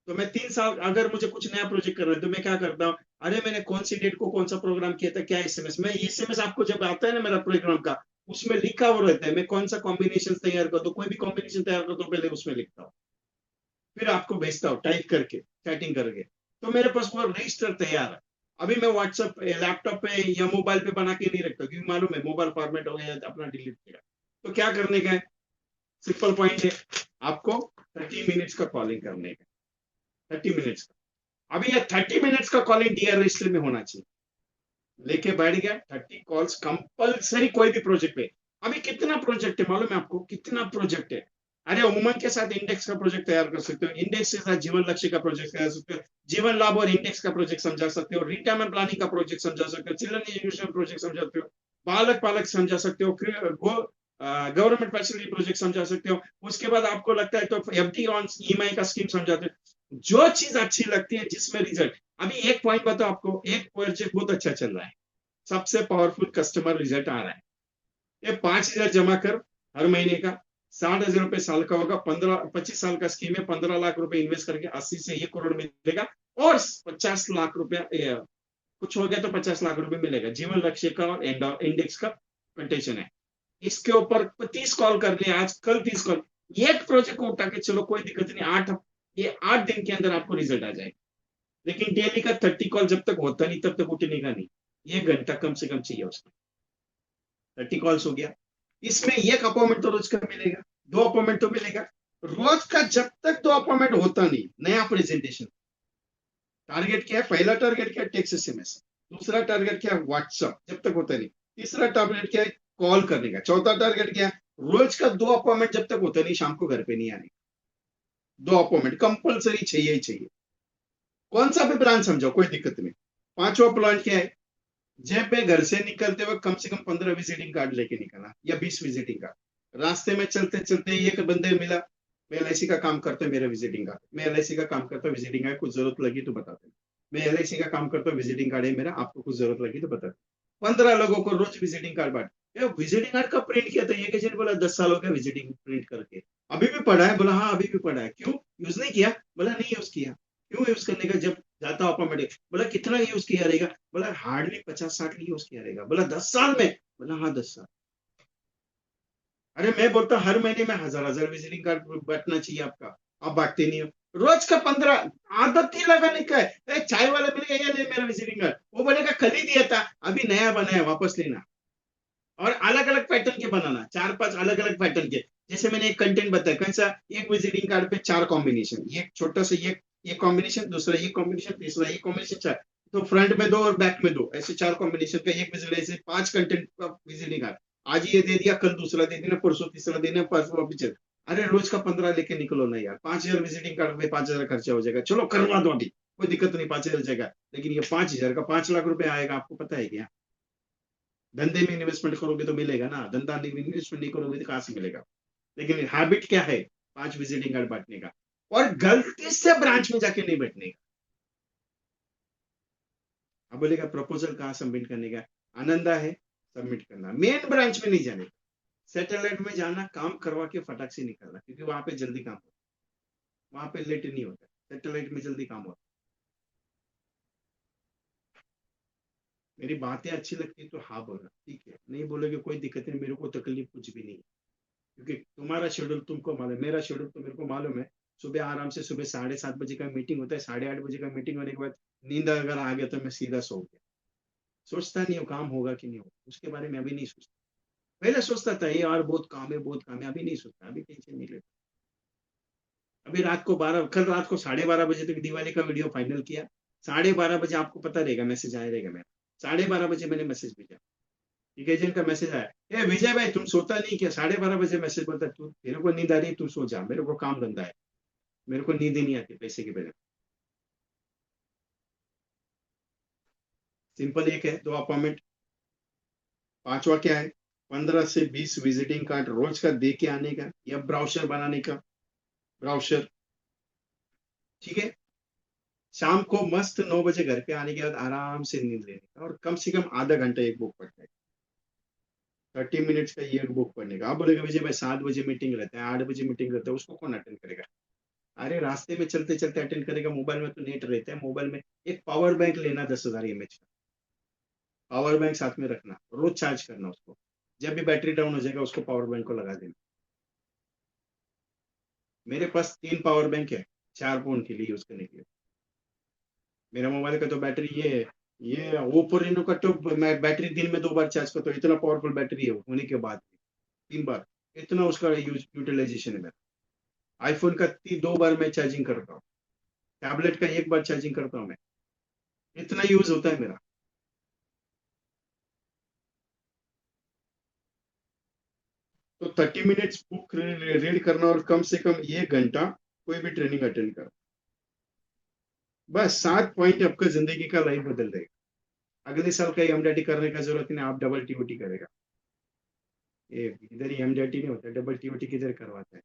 तो मैं 3 साल अगर मुझे कुछ नया प्रोजेक्ट करना है तो मैं क्या करता हूँ, अरे मैंने कौन सी डेट को कौन सा प्रोग्राम किया था, क्या एसएमएस, मैं एसएमएस आपको जब आता है ना मेरा प्रोग्राम का, उसमें लिखा हुआ रहता है। मैं कौन सा कॉम्बिनेशन तैयार कर दो, कोई भी कॉम्बिनेशन तैयार कर दो, पहले उसमें लिखता हूँ, फिर आपको भेजता हूँ टाइप करके, चैटिंग करके। तो मेरे पास वो रजिस्टर तैयार है। अभी मैं व्हाट्सएप लैपटॉप पे या मोबाइल पे बना के नहीं रखता, क्योंकि मालूम है मोबाइल फॉर्मेट हो गया अपना डिलीट किया। तो क्या करने का है? सिंपल पॉइंट है, आपको 30 मिनट्स का कॉलिंग करने का। 30 मिनट्स का, अभी ये 30 मिनट्स का कॉलिंग डीआर रजिस्टर में होना चाहिए। लेके बैठ गया, 30 कॉल्स कंपलसरी कोई भी प्रोजेक्ट पे। अभी कितना प्रोजेक्ट है मालूम है आपको? कितना प्रोजेक्ट है? अरे उमंग के साथ इंडेक्स का प्रोजेक्ट तैयार कर सकते हो, इंडेक्स के साथ जीवन लक्ष्य का प्रोजेक्ट तैयार कर सकते हो, जीवन लाभ और इंडेक्स का प्रोजेक्ट समझा सकते हो, रिटायरमेंट प्लानिंग का प्रोजेक्ट समझा सकते हो, चिल्ड्रन एजुकेशन प्रोजेक्ट समझा सकते हो, बालक पालक समझा सकते हो, गवर्नमेंट फैसिलिटी प्रोजेक्ट समझा सकते हो। उसके बाद आपको लगता है तो एफडी ऑन ईएमआई का स्कीम समझाते हो। जो चीज अच्छी लगती है जिसमें रिजल्ट। अभी एक पॉइंट बताओ आपको, एक प्रोजेक्ट बहुत अच्छा चल रहा है, सबसे पावरफुल कस्टमर रिजल्ट आ रहा है। ये 5,000 जमा कर हर महीने का, 60,000 रुपए साल का होगा, 25 साल का स्कीम है, 15 लाख रुपए इन्वेस्ट करके 80 से 1 करोड़ मिलेगा। और 50 लाख रुपया कुछ हो गया तो 50 लाख रुपए मिलेगा। जीवन लक्ष्य का और इंडेक्स का कंटेशन है। इसके ऊपर 30 कॉल कर लिया आज, कल 30 कॉल। एक प्रोजेक्ट को उठा के चलो, कोई दिक्कत नहीं, ये 8 दिन के अंदर आपको रिजल्ट आ जाएगा। लेकिन डेली का 30 कॉल जब तक होता नहीं तब तक उठने का नहीं। 1 घंटा कम से कम चाहिए उसका। 30 कॉल्स हो गया, इसमें एक अपॉइंटमेंट तो रोज का मिलेगा, 2 अपॉइंटमेंट तो मिलेगा रोज का। जब तक 2 अपॉइंटमेंट होता नहीं, नया प्रेजेंटेशन। टारगेट क्या है? पहला टारगेट क्या है? Text SMS. दूसरा टारगेट क्या है? व्हाट्सएप, जब तक होता नहीं। तीसरा टारगेट क्या है? कॉल करने का। चौथा टारगेट क्या है? रोज का 2 अपॉइंटमेंट जब तक होता नहीं, शाम को घर पे नहीं आने। 2 अपॉइंटमेंट कंपलसरी चाहिए ही चाहिए। कौन सा भी प्लान समझो, कोई दिक्कत नहीं। पांचवा प्लान क्या है? जब मैं घर से निकलते वक्त कम से कम 15 विजिटिंग कार्ड लेके निकला, या 20 विजिटिंग कार्ड। रास्ते में चलते चलते एक बंदे मिला, मैं एलआईसी का काम करता हूँ, मेरा विजिटिंग कार्ड, मैं एलआईसी का काम करता हूँ, विजिटिंग कार्ड, कुछ जरूरत लगी तो बताते। मैं एलआईसी का काम करता हूँ, विजिटिंग कार्ड है मेरा, आपको कुछ जरूरत लगी तो बताते। 15 लोगों को रोज विजिटिंग कार्ड बांट। विजिटिंग कार्ड का प्रिंट किया था, ये किसी ने बोला 10 साल हो गया विजिटिंग प्रिंट करके, अभी भी पड़ा है। बोला हाँ अभी भी पड़ा है। क्यों यूज नहीं किया? बोला नहीं यूज किया। क्यों यूज करने का? जब जाता अपॉइंटमेंट। बोला कितना यूज किया रहेगा? बोला हार्डली 50-60 यूज किया रहेगा। बोला 10 साल में? बोला हाँ 10 साल। अरे मैं बोलता हर महीने में 1,000 विजिटिंग कार्ड बांटना चाहिए आपका, आप बांटते नहीं हो। रोज का 15, आदत ही लगाने का है। चाय वाला मिल गया, ले मेरा विजिटिंग कार्ड, वो बोलेगा कल ही दिया था, अभी नया बनाया वापस लेना। और अलग अलग पैटर्न के बनाना, 4-5 अलग अलग पैटर्न के। जैसे मैंने एक कंटेंट बताया, कौन सा, एक विजिटिंग कार्ड पे 4 कॉम्बिनेशन, एक छोटा सा ये कॉम्बिनेशन, दूसरा ये कॉम्बिनेशन, तीसरा ये कॉम्बिनेशन, 4, तो फ्रंट में 2 और बैक में 2, ऐसे 4 कॉम्बिनेशन का एक विजिट, ऐसे 5 कंटेंट का विजिटिंग कार्ड। आज ये दे दिया, कल दूसरा दे देना, परसों तीसरा देना, परसों वापिस चल। अरे रोज का 15 लेके निकलो ना यार, 5,000 विजिटिंग कार्ड में 5,000 खर्चा हो जाएगा, चलो करवा दो अभी, कोई दिक्कत नहीं, 5,000 जाएगा, लेकिन ये 5,000 का 5 लाख रुपए आएगा, आपको पता है क्या? धंधे में इन्वेस्टमेंट करोगे तो मिलेगा ना, धंधा इन्वेस्टमेंट नहीं करोगे तो कहां से मिलेगा? लेकिन हैबिट क्या है? 5 विजिटिंग कार्ड बांटने का, और गलती से ब्रांच में जाके नहीं बैठने का। अब बोलेगा प्रपोजल कहाँ सबमिट करने का? आनंदा है, सबमिट करना, मेन ब्रांच में नहीं जाने का। सैटेलाइट में जाना, काम करवा के फटाक से निकलना, क्योंकि वहां पे जल्दी काम होता है, वहां पे लेट नहीं होता, सैटेलाइट में जल्दी काम होता है। मेरी बातें अच्छी लगती तो हाँ बोलना, ठीक है, नहीं बोलोगे कोई दिक्कत नहीं, मेरे को तकलीफ कुछ भी नहीं है, क्योंकि तुम्हारा शेड्यूल तुमको मालूम है, मेरा शेड्यूल तो मेरे को मालूम है। सुबह आराम से, सुबह 7:30 बजे का मीटिंग होता है, 8:30 बजे का मीटिंग होने के बाद नींद अगर आ गया तो मैं सीधा सो गया, सोचता नहीं हूँ काम होगा कि नहीं होगा, उसके बारे में अभी नहीं सोचता। पहले सोचता था ये यार बहुत काम है, बहुत काम है, अभी नहीं सोचता, अभी टेंशन नहीं लेता। अभी रात को 12, कल रात को 12:30 बजे तक दिवाली का वीडियो फाइनल किया। 12:30 बजे आपको पता रहेगा मैसेज आया रहेगा मेरा, 12:30 बजे मैंने मैसेज भेजा, ठीक है, एजेंट का मैसेज आया, ए विजय भाई तुम सोता नहीं क्या? 12:30 बजे मैसेज बोलता, तू तेरे को नींद आ रही है, तू सो जा, मेरे को काम धंधा है, मेरे को नींद ही नहीं आती पैसे के बिना। सिंपल एक है, 2 अपॉइंटमेंट। पांचवा क्या है? 15 से 20 विजिटिंग कार्ड रोज का दे के आने का, या ब्राउचर बनाने का, ब्राउचर, ठीक है। शाम को मस्त 9 बजे घर पे आने के बाद आराम से नींद लेने का, और कम से कम आधा घंटा एक बुक पढ़ने का, 30 मिनट्स का ये बुक पढ़ने का। आप बोलेगा विजय भाई 7 बजे मीटिंग रहता है, 8 बजे मीटिंग रहता है, उसको कौन अटेंड करेगा? अरे रास्ते में चलते चलते अटेंड करेगा, मोबाइल में तो नेट रहता है, मोबाइल में एक पावर बैंक लेना 10,000 mAh का, पावर बैंक साथ में रखना, रोज चार्ज करना उसको, जब भी बैटरी डाउन हो जाएगा उसको पावर बैंक को लगा देना। मेरे पास 3 पावर बैंक है, 4 फोन के लिए यूज करने के लिए। मेरा मोबाइल का तो बैटरी ये ओप्पो रेनो का तो मैं बैटरी दिन में 2 बार चार्ज करता हूँ, इतना पावरफुल बैटरी है होने के बाद 3 बार, इतना उसका यूटिलाइजेशन है मेरा। आईफोन का 2 बार मैं चार्जिंग करता हूँ, टैबलेट का 1 बार चार्जिंग करता हूँ मैं, इतना यूज होता है मेरा। तो 30 मिनट्स बुक रीड करना, और कम से कम 1 घंटा कोई भी ट्रेनिंग अटेंड करना, बस 7 पॉइंट आपका जिंदगी का लाइफ बदल देगा। अगले साल का एमडीटी करने का जरूरत नहीं, आप डबल टीओटी करेगा। ये इधर ही एमडीटी नहीं होता, डबल टीओटी किधर करवाता है?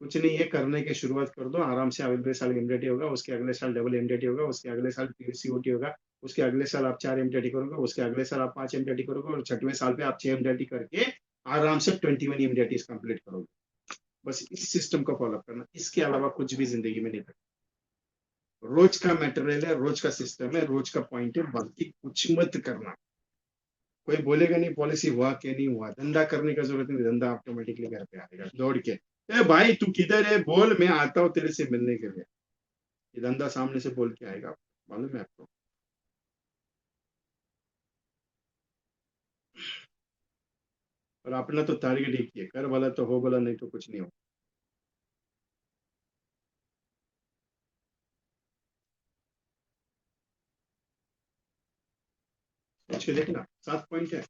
कुछ नहीं, ये करने की शुरुआत कर दो आराम से, अगले साल एमडीटी होगा, उसके अगले साल डबल एमडीटी होगा, उसके अगले साल सीओटी होगा, उसके अगले साल आप 4 एमडीटी करोगे, उसके अगले साल आप 5 एमडीटी करोगे, और 6वें साल पे आप 6 एमडीटी करके आराम से 21 एमडीटी कंप्लीट करोगे। बस इस सिस्टम को फॉलो करना, इसके अलावा कुछ भी जिंदगी में नहीं करना। रोज का मटेरियल है, रोज का सिस्टम है, रोज का पॉइंट है, बाकी कुछ मत करना। कोई बोलेगा नहीं पॉलिसी हुआ कि नहीं हुआ, धंधा करने का जरूरत नहीं, धंधा ऑटोमेटिकली घर पे आएगा दौड़ के, ए भाई तू किधर है, बोल मैं आता हूँ तेरे से मिलने के लिए, ये धंधा सामने से बोल के आएगा, मालूम है आपको। और अपना तो टारगेट एक ही है, कर वाला तो हो, बोला नहीं तो कुछ नहीं हो। सोच के देखना, 7 पॉइंट है।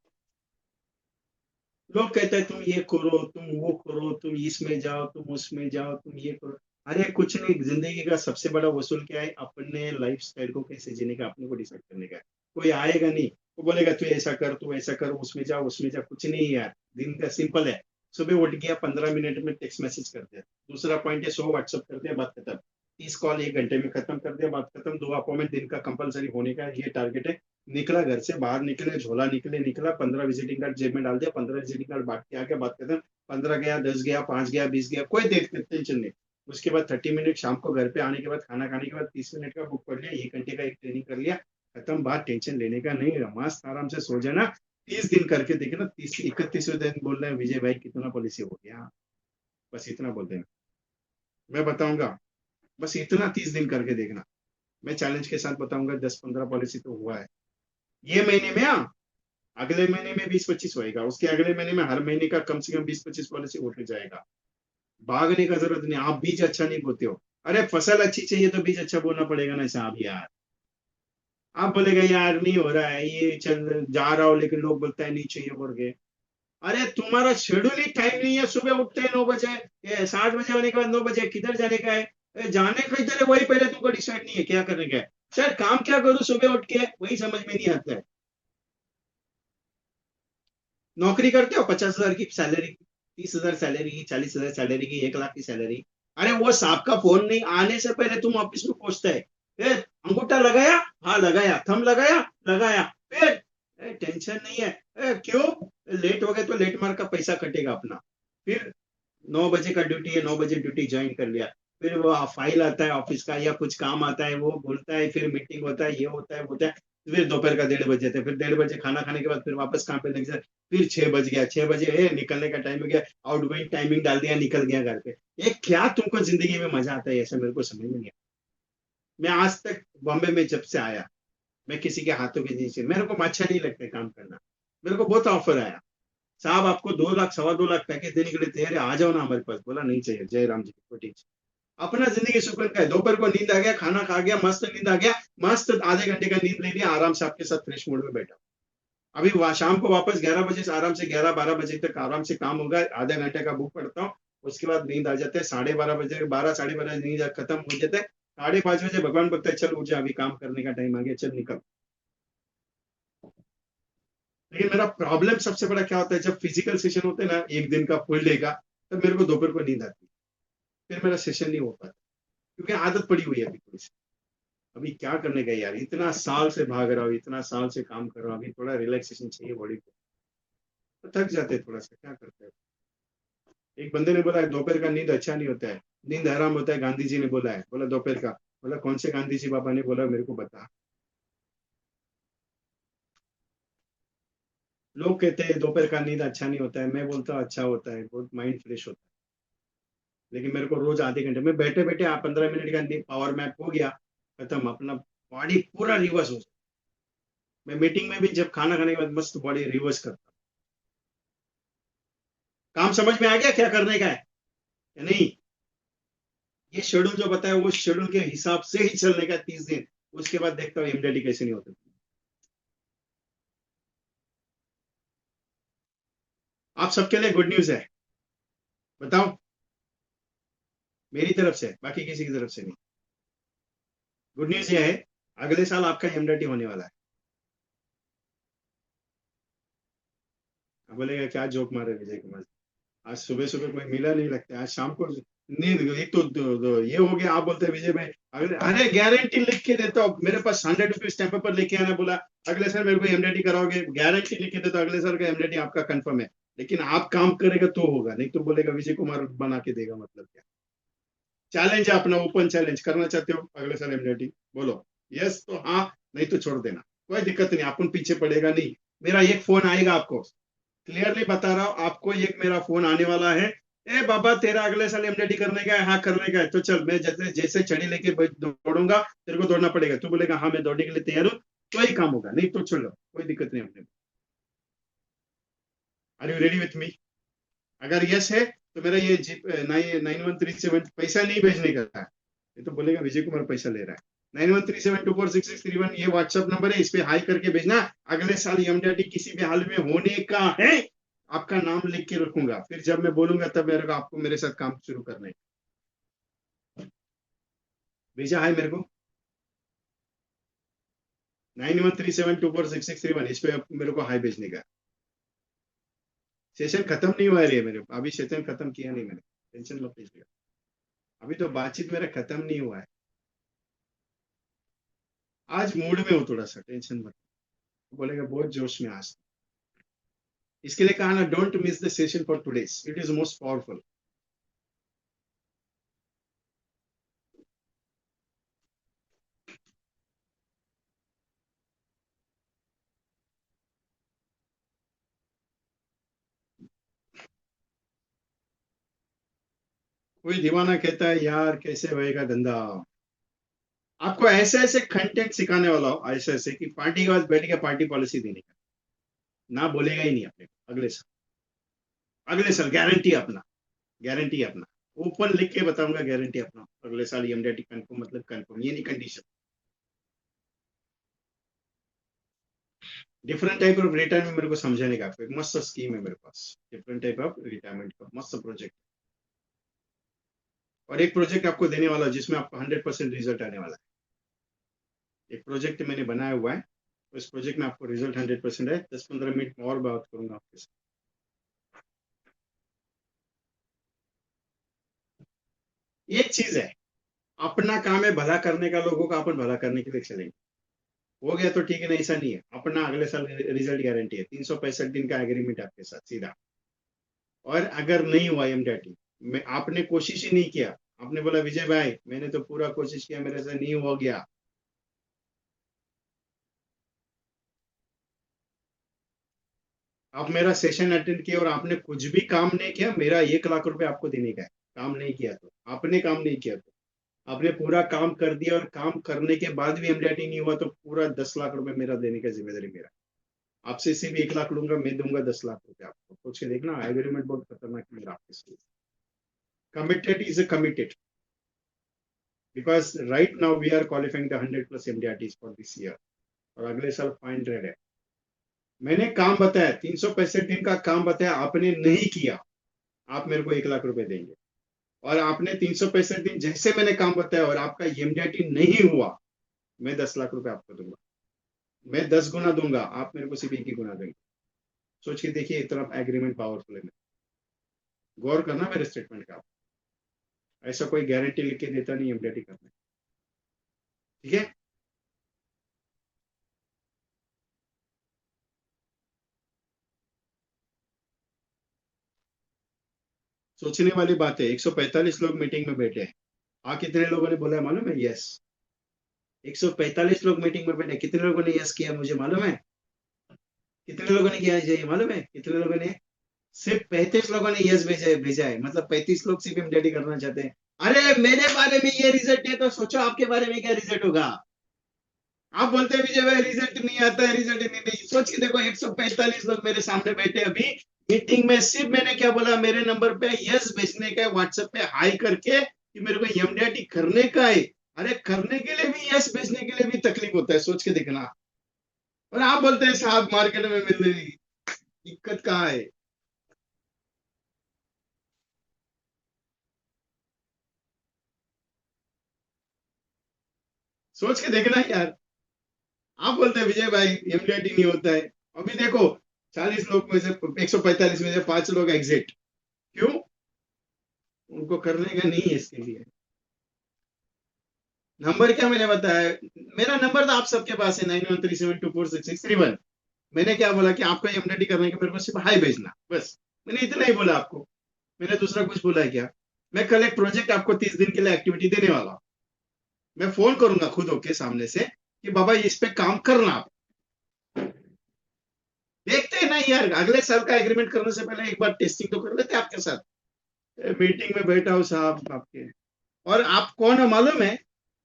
लोग कहते हैं तुम ये करो, तुम वो करो, तुम इसमें जाओ, तुम उसमें जाओ, तुम ये करो। अरे कुछ नहीं, जिंदगी का सबसे बड़ा वसूल क्या है? अपने लाइफ स्टाइल को कैसे जीने का, अपने को डिसाइड करने का है। कोई आएगा नहीं, वो बोलेगा तू ऐसा कर, तू ऐसा कर, उसमें जा, उसमें जा, कुछ नहीं है यार। दिन का सिंपल है, सुबह उठ गया, 15 मिनट में टेक्स्ट मैसेज कर दिया। दूसरा पॉइंट है, 100 व्हाट्सअप कर दिया, बात खत्म। 30 कॉल 1 घंटे में खत्म कर दिया, बात खत्म। 2 अपॉइंटमेंट दिन का कंपलसरी होने का, ये टारगेट है। निकला घर से बाहर, निकले, झोला निकले, निकला, 15 विजिटिंग कार्ड जेब में डाल दिया, 15 विजिटिंग कार्ड बांट के आ गया, बात खत्म। 15 गया, 10 गया, 5 गया, 20 गया, कोई देख टेंशन नहीं। उसके बाद 30 मिनट शाम को घर पे आने के बाद, खाना खाने के बाद 30 मिनट का बुक पढ़ लिया, 1 घंटे का एक ट्रेनिंग कर लिया, खत्म बात, टेंशन लेने का नहीं, मस्त आराम से सो जाना। 30 दिन करके देखना, 31वें दिन बोल रहे हैं विजय भाई कितना पॉलिसी हो गया, बस इतना बोल देना, मैं बताऊंगा। बस इतना 30 दिन करके देखना, मैं चैलेंज के साथ बताऊंगा, 10-15 पॉलिसी तो हुआ है ये महीने में। हाँ, अगले महीने में 20-25 होएगा, उसके अगले महीने में हर महीने का कम से कम 20-25 पॉलिसी होते जाएगा। भागने का जरूरत नहीं, आप बीज अच्छा नहीं बोते हो। अरे फसल अच्छी चाहिए तो बीज अच्छा बोना पड़ेगा ना साहब यार। आप बोलेगा यार नहीं हो रहा है, ये चल जा रहा हो लेकिन लोग बोलता है नहीं चाहिए बोल के। अरे तुम्हारा शेड्यूल ही टाइम नहीं है, सुबह उठते हैं 9 बजे, 7 बजे होने के बाद 9 बजे किधर जाने का है? जाने का इधर है, वही पहले तुमको डिसाइड नहीं है क्या करने का है। सर काम क्या करूं सुबह उठ के, वही समझ में नहीं आता है। नौकरी करते हो 50,000 की सैलरी की, 30,000 सैलरी की, 40,000 सैलरी की, 1 लाख की सैलरी। अरे वो सांप का फोन नहीं आने से पहले तुम ऑफिस में पहुंचते है। अंगूठा लगाया, हाँ लगाया, थम लगाया, लगाया, फिर टेंशन नहीं है। क्यों? लेट हो गए तो लेट मार का पैसा कटेगा अपना। फिर 9 बजे का ड्यूटी है, 9 बजे ड्यूटी ज्वाइन कर लिया। फिर वो फाइल आता है ऑफिस का या कुछ काम आता है वो बोलता है, फिर मीटिंग होता है, ये होता है वो होता है। फिर दोपहर का 1:30 बजे थे, फिर 1:30 बजे खाना खाने के बाद फिर वापस काम पे लग जाए। फिर 6 बज गया, 6 बजे निकलने का टाइम हो गया। आउट गोइंग टाइमिंग डाल दिया, निकल गया घर पे। ये क्या तुमको जिंदगी में मजा आता है ऐसा मेरे को समझ में नहीं आता। मैं आज तक बॉम्बे में जब से आया, मैं किसी के हाथों के नीचे, मेरे को अच्छा नहीं लगता है काम करना। मेरे को बहुत ऑफर आया, साहब आपको 2 लाख 2.25 लाख पैकेज देने के लिए तैयार है, आ जाओ ना हमारे पास। बोला नहीं चाहिए, जय राम जी की कोटी। अपना जिंदगी सुकून का है, दोपहर को नींद आ गया, खाना खा गया, मस्त नींद आ गया, मस्त आधे घंटे का नींद ले लिया, आराम से आपके साथ फ्रेश मूड में बैठा। अभी शाम को वापस 11 बजे से आराम से 11-12 बजे तक आराम से काम होगा, आधा घंटे का बुक पढ़ता हूँ। उसके बाद नींद आ जाता है, 12:30 बजे, 12 साढ़े 12 नींद खत्म हो जाता है। 5:30 बजे भगवान बोलता है चल उठ जा, अभी काम करने का टाइम आ गया, चल निकल। लेकिन मेरा प्रॉब्लम सबसे बड़ा क्या होता है, जब फिजिकल सेशन होते हैं ना एक दिन का फुल डे का, तब मेरे को दोपहर को नींद आती है, फिर मेरा सेशन नहीं हो पाता, क्योंकि आदत पड़ी हुई है अभी थोड़ी सी। अभी क्या करने का यार, इतना साल से भाग रहा हूँ, इतना साल से काम कर रहा हूँ, अभी थोड़ा रिलैक्सेशन चाहिए बॉडी को। तो थक जाते हैं थोड़ा सा, क्या करते हैं। एक बंदे ने बोला है दोपहर का नींद अच्छा नहीं होता है, नींद हराम होता है, गांधी जी ने बोला है। बोला दोपहर का, बोला कौन से गांधी जी बाबा ने बोला मेरे को बता। लोग कहते हैं दोपहर का नींद अच्छा नहीं होता है, मैं बोलता हूँ अच्छा होता है, बहुत माइंड फ्रेश होता है। लेकिन मेरे को रोज आधे घंटे में बैठे बैठे आप 15 मिनट का पावर मैप हो गया, खत्म, अपना बॉडी पूरा रिवर्स हो जाता है। मैं मीटिंग में भी जब खाना खाने के बाद मस्त बॉडी रिवर्स करता। काम समझ में आ गया क्या करने का है या नहीं? ये शेड्यूल जो बताया वो शेड्यूल के हिसाब से ही चलने का 30 दिन। उसके बाद देखता हूँ इमिडिएटली कैसे नहीं होता। आप सबके लिए गुड न्यूज है, बताओ। मेरी तरफ से, बाकी किसी की तरफ से नहीं। गुड न्यूज ये है, अगले साल आपका एमडीटी होने वाला है। आप बोलेगा क्या जोक मारे विजय कुमार। आज सुबह सुबह कोई मिला नहीं लगता है। आज शाम को नींद, एक तो ये हो गया, आप बोलते हैं विजय भाई अगले, अरे गारंटी लिख के देता हूँ, मेरे पास 100 रुपीज स्टैंप पेपर लेके आना, बोला अगले साल मेरे को एमडीटी कराओगे, गारंटी लिख के देता हूँ अगले साल का एमडीटी आपका कंफर्म है। लेकिन आप काम करेगा तो होगा, नहीं तो बोलेगा विजय कुमार बना के देगा, मतलब क्या। चैलेंज है अपना, ओपन चैलेंज करना चाहते हो अगले साल एमडीटी, बोलो यस तो हाँ, नहीं तो छोड़ देना, कोई दिक्कत नहीं, अपन पीछे पड़ेगा नहीं। मेरा एक फोन आएगा आपको, क्लियरली बता रहा हूँ आपको, एक मेरा फोन आने वाला है। ए बाबा तेरा अगले साल एमडीटी करने का है, हाँ करने का है, तो चल मैं जैसे जैसे छड़ी लेके दौड़ूंगा, तेरे को दौड़ना पड़ेगा, तू बोलेगा हाँ मैं दौड़ने के लिए तैयार हूँ, तो ही काम होगा, नहीं तो छोड़ लो, कोई दिक्कत नहीं अपने। Are you ready with me? अगर यस है तो मेरा ये जीप 9137 पैसा नहीं भेजने का है। ये तो बोलेगा विजय कुमार पैसा ले रहा है। 9137246631 ये व्हाट्सएप नंबर है, इस पे हाई करके भेजना। अगले साल एमडीटी किसी भी हाल में होने का है, आपका नाम लिख के रखूंगा, फिर जब मैं बोलूंगा तब मेरे को आपको मेरे साथ काम शुरू करना है। भेजा है मेरे को 9137246631, इस पे मेरे को हाई भेजने का। सेशन खत्म नहीं हुआ है मेरे, अभी सेशन खत्म किया नहीं मैंने, टेंशन मत लीजिएगा। अभी तो बातचीत मेरा खत्म नहीं हुआ है। आज मूड में हूँ थोड़ा सा, टेंशन मत। बोलेगा बहुत जोश में आज। इसके लिए कहा ना, don't miss the session for today's, it is most powerful. कोई दीवाना कहता है यार कैसे होएगा धंधा। आपको ऐसे ऐसे कंटेंट सिखाने वाला हो, ऐसे ऐसे कि पार्टी के बाद बैठ के पार्टी पॉलिसी देने का ना बोलेगा ही नहीं अपने को। अगले साल, अगले साल गारंटी अपना, गारंटी अपना। ओपन लिख के बताऊंगा गारंटी अपना, अगले साल एमडीटी कंफर्म मतलब कंफर्म, ये नहीं condition. Different type of retirement मेरे को समझाने का आपको एक मस्त स्कीम है मेरे पास, डिफरेंट टाइप ऑफ रिटायरमेंट का मस्त प्रोजेक्ट। और एक प्रोजेक्ट आपको देने वाला हूं जिसमें आपको 100% रिजल्ट आने वाला है। एक प्रोजेक्ट मैंने बनाया हुआ है, उस प्रोजेक्ट में आपको रिजल्ट 100% है। 10-15 मिनट में और बात करूंगा आपके साथ। एक चीज है, अपना काम है भला करने का, लोगों का अपन भला करने के लिए चलेंगे। हो गया तो ठीक है, नहीं ऐसा नहीं है, अपना अगले साल रिजल्ट गारंटी है, 365 दिन का एग्रीमेंट आपके साथ सीधा। और अगर नहीं हुआ एमडीटी, मैं आपने कोशिश ही नहीं किया, आपने बोला विजय भाई मैंने तो पूरा कोशिश किया मेरे से नहीं हो गया, आप मेरा सेशन अटेंड किया और आपने कुछ भी काम नहीं किया, मेरा 1 लाख रुपए आपको देने का है। काम नहीं किया तो, आपने काम नहीं किया तो, आपने पूरा काम कर दिया और काम करने के बाद भी एमडीटी नहीं हुआ तो पूरा 10 लाख रुपए मेरा देने का जिम्मेदारी मेरा। आपसे सिर्फ 1 लाख लूंगा, मैं दूंगा 10 लाख रुपए आपको, सोच के देखना, एग्रीमेंट बहुत खतरनाक है मेरा आपके साथ। Committed is a committed, because right now we are qualifying the 100+ MDRTs for this year, और अगले साल 500 है। मैंने काम बताया, 365 दिन का काम बताया, आपने नहीं किया, आप मेरे को 1 लाख रुपए देंगे। और आपने 365 दिन जैसे मैंने काम बताया और आपका एमडीआरटी नहीं हुआ, मैं 10 लाख रुपए आपको दूंगा। मैं 10 गुना दूंगा, आप मेरे को सिर्फ एक ही गुना देंगे। सोच के देखिए, इतना एग्रीमेंट पावरफुल है। गौर करना मेरे स्टेटमेंट का। ऐसा कोई गारंटी लिख के देता नहीं एमडीआरटी करने, ठीक है। सोचने वाली बात है, 145 लोग मीटिंग में बैठे हैं। कितने लोगों ने बोला है मालूम है? यस। 145 लोग मीटिंग में बैठे, कितने लोगों ने यस किया मुझे मालूम है? कितने लोगों ने किया है ये मालूम है? कितने लोगों ने? सिर्फ 35 लोगों ने यस भेजा है, मतलब 35 लोग सिर्फ एमडीआरटी करना चाहते हैं। अरे मेरे बारे में ये रिजल्ट है तो सोचो आपके बारे में क्या रिजल्ट होगा। आप बोलते हैं विजय भाई रिजल्ट नहीं आता है, रिजल्ट नहीं सोच के देखो, 145 लोग मेरे सामने बैठे अभी मीटिंग में, सिर्फ मैंने क्या बोला, मेरे नंबर पे यस भेजने का है, व्हाट्सएप पे हाई करके कि मेरे को एमडीआरटी करने का है। अरे करने के लिए भी यस भेजने के लिए भी तकलीफ होता है, सोच के देखना। और आप बोलते हैं साहब मार्केट में मिल रही, दिक्कत कहाँ है? सोच के देखना यार। आप बोलते हैं विजय भाई एमडीआरटी नहीं होता है, अभी देखो 40 लोग में से, 145 में से 5 लोग एग्जिट। क्यों? उनको करने का नहीं है इसके लिए। नंबर क्या मैंने बताया? मेरा नंबर तो आप सबके पास है, 9137246631। मैंने क्या बोला कि आपको एमडीआरटी करने के मेरे को सिर्फ हाई भेजना, बस। मैंने इतना ही बोला आपको, मैंने दूसरा कुछ बोला है क्या? मैं कल एक प्रोजेक्ट आपको 30 दिन के लिए एक्टिविटी देने वाला हूँ। मैं फोन करूंगा खुद होके सामने से कि बाबा इस पे काम करना आप। देखते हैं ना यार, अगले साल का एग्रीमेंट करने से पहले एक बार टेस्टिंग तो कर लेते हैं आपके साथ। मीटिंग में बैठा हूँ साहब आपके। और आप कौन है मालूम है?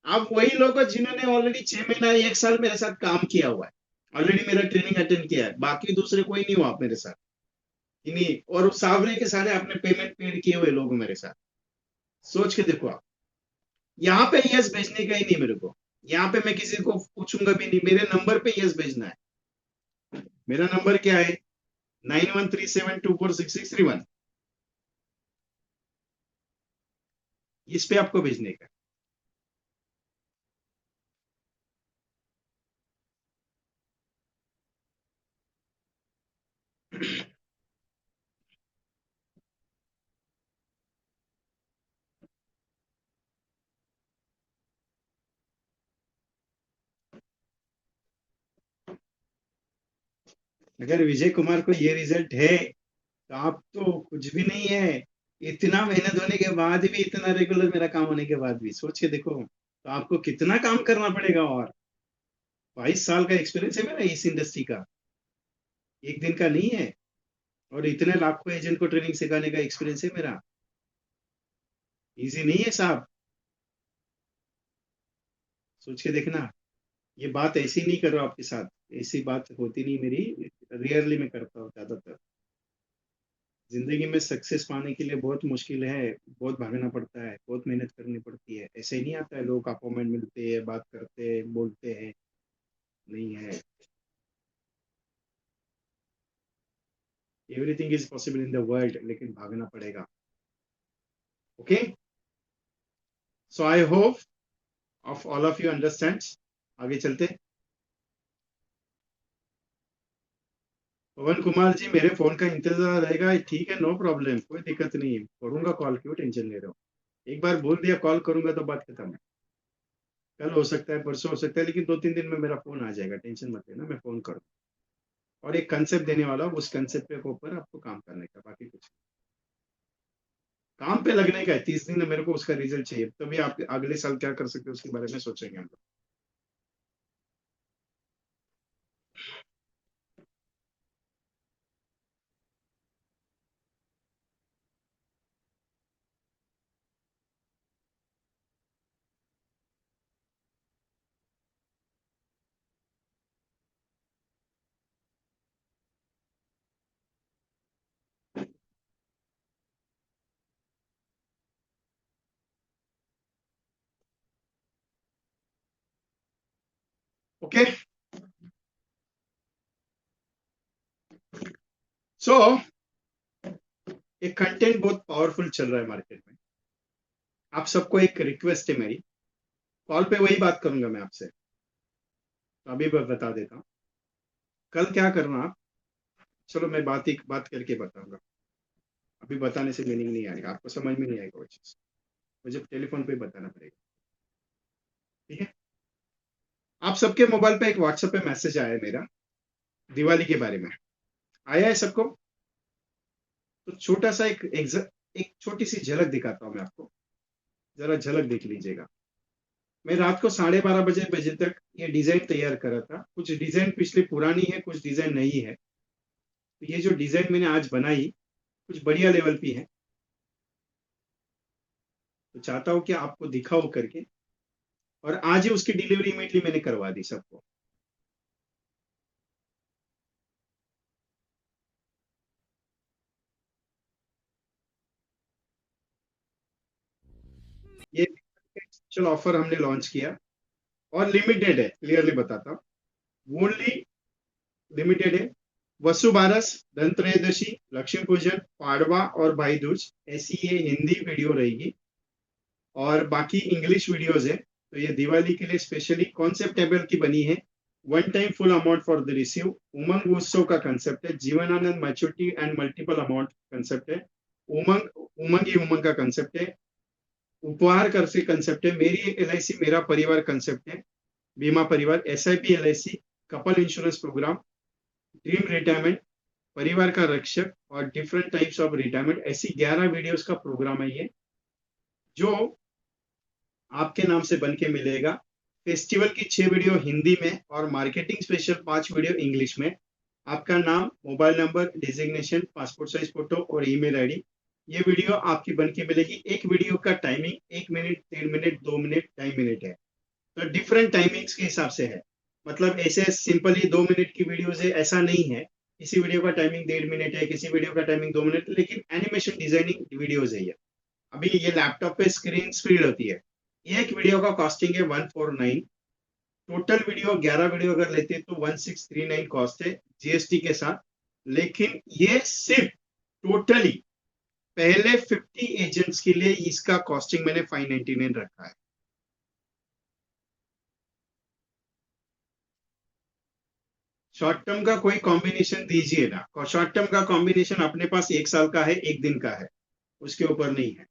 आप वही लोग हो जिन्होंने ऑलरेडी 6 महीना 1 साल मेरे साथ काम किया हुआ है, ऑलरेडी मेरा ट्रेनिंग अटेंड किया है, बाकी दूसरे कोई नहीं हुआ आप मेरे साथ। इन्हीं और सावरे के सारे आपने पेमेंट पेड किए हुए लोग मेरे साथ। सोच के देखो आप, यहाँ पे यस भेजने का ही नहीं मेरे को, यहाँ पे मैं किसी को पूछूंगा भी नहीं, मेरे नंबर पे यस भेजना है। मेरा नंबर क्या है? 9137246631। इस पे आपको भेजने का। अगर विजय कुमार को ये रिजल्ट है तो आप तो कुछ भी नहीं है। इतना मेहनत होने के बाद भी, इतना रेगुलर मेरा काम होने के बाद भी, सोच के देखो तो आपको कितना काम करना पड़ेगा। और 22 साल का एक्सपीरियंस है मेरा इस इंडस्ट्री का, एक दिन का नहीं है। और इतने लाखों एजेंट को ट्रेनिंग सिखाने का एक्सपीरियंस है मेरा, इजी नहीं है साहब। सोच के देखना। ये बात ऐसी नहीं कर रहा हूं आपके साथ, ऐसी बात होती नहीं मेरी, रियरली मैं करता हूँ ज्यादातर। जिंदगी में सक्सेस पाने के लिए बहुत मुश्किल है, बहुत भागना पड़ता है, बहुत मेहनत करनी पड़ती है। ऐसे ही नहीं आता है, लोग अपॉइंटमेंट मिलते हैं, बात करते हैं, बोलते हैं, नहीं है। Everything is possible in the world, लेकिन भागना पड़ेगा। Okay, so I hope of all of you understand. आगे चलते। पवन कुमार जी, मेरे फोन का इंतजार रहेगा, ठीक है, नो प्रॉब्लम, कोई दिक्कत नहीं है, करूंगा कॉल, क्यों टेंशन ले रहे हो। एक बार बोल दिया कॉल करूंगा तो बात खत्म है। कल हो सकता है, परसों हो सकता है, लेकिन 2-3 दिन में मेरा फोन आ जाएगा, टेंशन मत लेना, मैं फोन करूँ। और एक कंसेप्ट देने वाला हूँ, उस कंसेप्ट के ऊपर आपको काम करने का, बाकी कुछ काम पे लगने का है। 30 दिन में मेरे को उसका रिजल्ट चाहिए, तभी आप अगले साल क्या कर सकते हो उसके बारे में सोचेंगे हम लोग। ओके, सो एक कंटेंट बहुत पावरफुल चल रहा है मार्केट में। आप सबको एक रिक्वेस्ट है मेरी, कॉल पे वही बात करूंगा मैं आपसे, तो अभी मैं बता देता हूँ। कल क्या करना आप, चलो मैं बात एक बात करके बताऊंगा। अभी बताने से मीनिंग नहीं आएगा, आपको समझ में नहीं आएगा वो चीज, मुझे टेलीफोन पे बताना पड़ेगा। ठीक है, आप सबके मोबाइल पे एक व्हाट्सएप पे मैसेज आया है मेरा, दिवाली के बारे में। आया है सबको? तो छोटा सा एक छोटी सी झलक दिखाता हूँ मैं आपको, जरा झलक देख लीजिएगा। मैं रात को 12:30 बजे तक ये डिजाइन तैयार करा था। कुछ डिजाइन पिछले पुरानी है, कुछ डिजाइन नई है। तो ये जो डिजाइन मैंने आज बनाई, कुछ बढ़िया लेवल की है, तो चाहता हूँ कि आपको दिखाओ करके। और आज ही उसकी डिलीवरी इमीडिएटली मैंने करवा दी सबको। ये स्पेशल ऑफर हमने लॉन्च किया, और लिमिटेड है, क्लियरली बताता हूँ, ओनली लिमिटेड है। वसुबारस, धनत्रयोदशी, लक्ष्मी पूजन, पाड़वा और भाई दूज, ऐसी ये हिंदी वीडियो रहेगी, और बाकी इंग्लिश वीडियोज है। तो ये दिवाली के लिए स्पेशली कॉन्सेप्ट टेबल की बनी है। One time full amount for the receive, Umang Utsav का कंसेप्ट है, Jeevananand maturity and multiple amount concept है, उमंग उमंग ही उमंग का कंसेप्ट है, उपहार कर से कंसेप्ट है, मेरी LIC मेरा परिवार कंसेप्ट है, बीमा परिवार, SIP LIC, couple insurance programme, dream retirement, परिवार का रक्षक, और डिफरेंट टाइप्स ऑफ रिटायरमेंट, ऐसी 11 वीडियोस का प्रोग्राम है ये, जो आपके नाम से बन के मिलेगा। फेस्टिवल की 6 वीडियो हिंदी में, और मार्केटिंग स्पेशल 5 वीडियो इंग्लिश में। आपका नाम, mobile number, designation, passport size photo और ईमेल आईडी, ये वीडियो आपकी बन के मिलेगी। एक वीडियो का timing 1 minute, 3 minute, 2 minute, 2.5 minute है। तो डिफरेंट टाइमिंग्स के हिसाब से है, मतलब ऐसे सिंपली 2 मिनट की वीडियोस है ऐसा नहीं है। किसी वीडियो का टाइमिंग 1.5 मिनट है, किसी वीडियो का टाइमिंग 2 मिनट, लेकिन एनिमेशन डिजाइनिंग वीडियोस है ये। अभी ये लैपटॉप पे स्क्रीन स्पीड होती है। एक वीडियो का कॉस्टिंग है 149। टोटल वीडियो 11 वीडियो अगर लेते हैं तो 1639 कॉस्ट है GST के साथ। लेकिन ये सिर्फ टोटली पहले 50 एजेंट्स के लिए इसका कॉस्टिंग मैंने 599 रखा है। शॉर्ट टर्म का कोई कॉम्बिनेशन दीजिए ना, शॉर्ट टर्म का कॉम्बिनेशन अपने पास 1 साल का है, 1 दिन का है, उसके ऊपर नहीं है।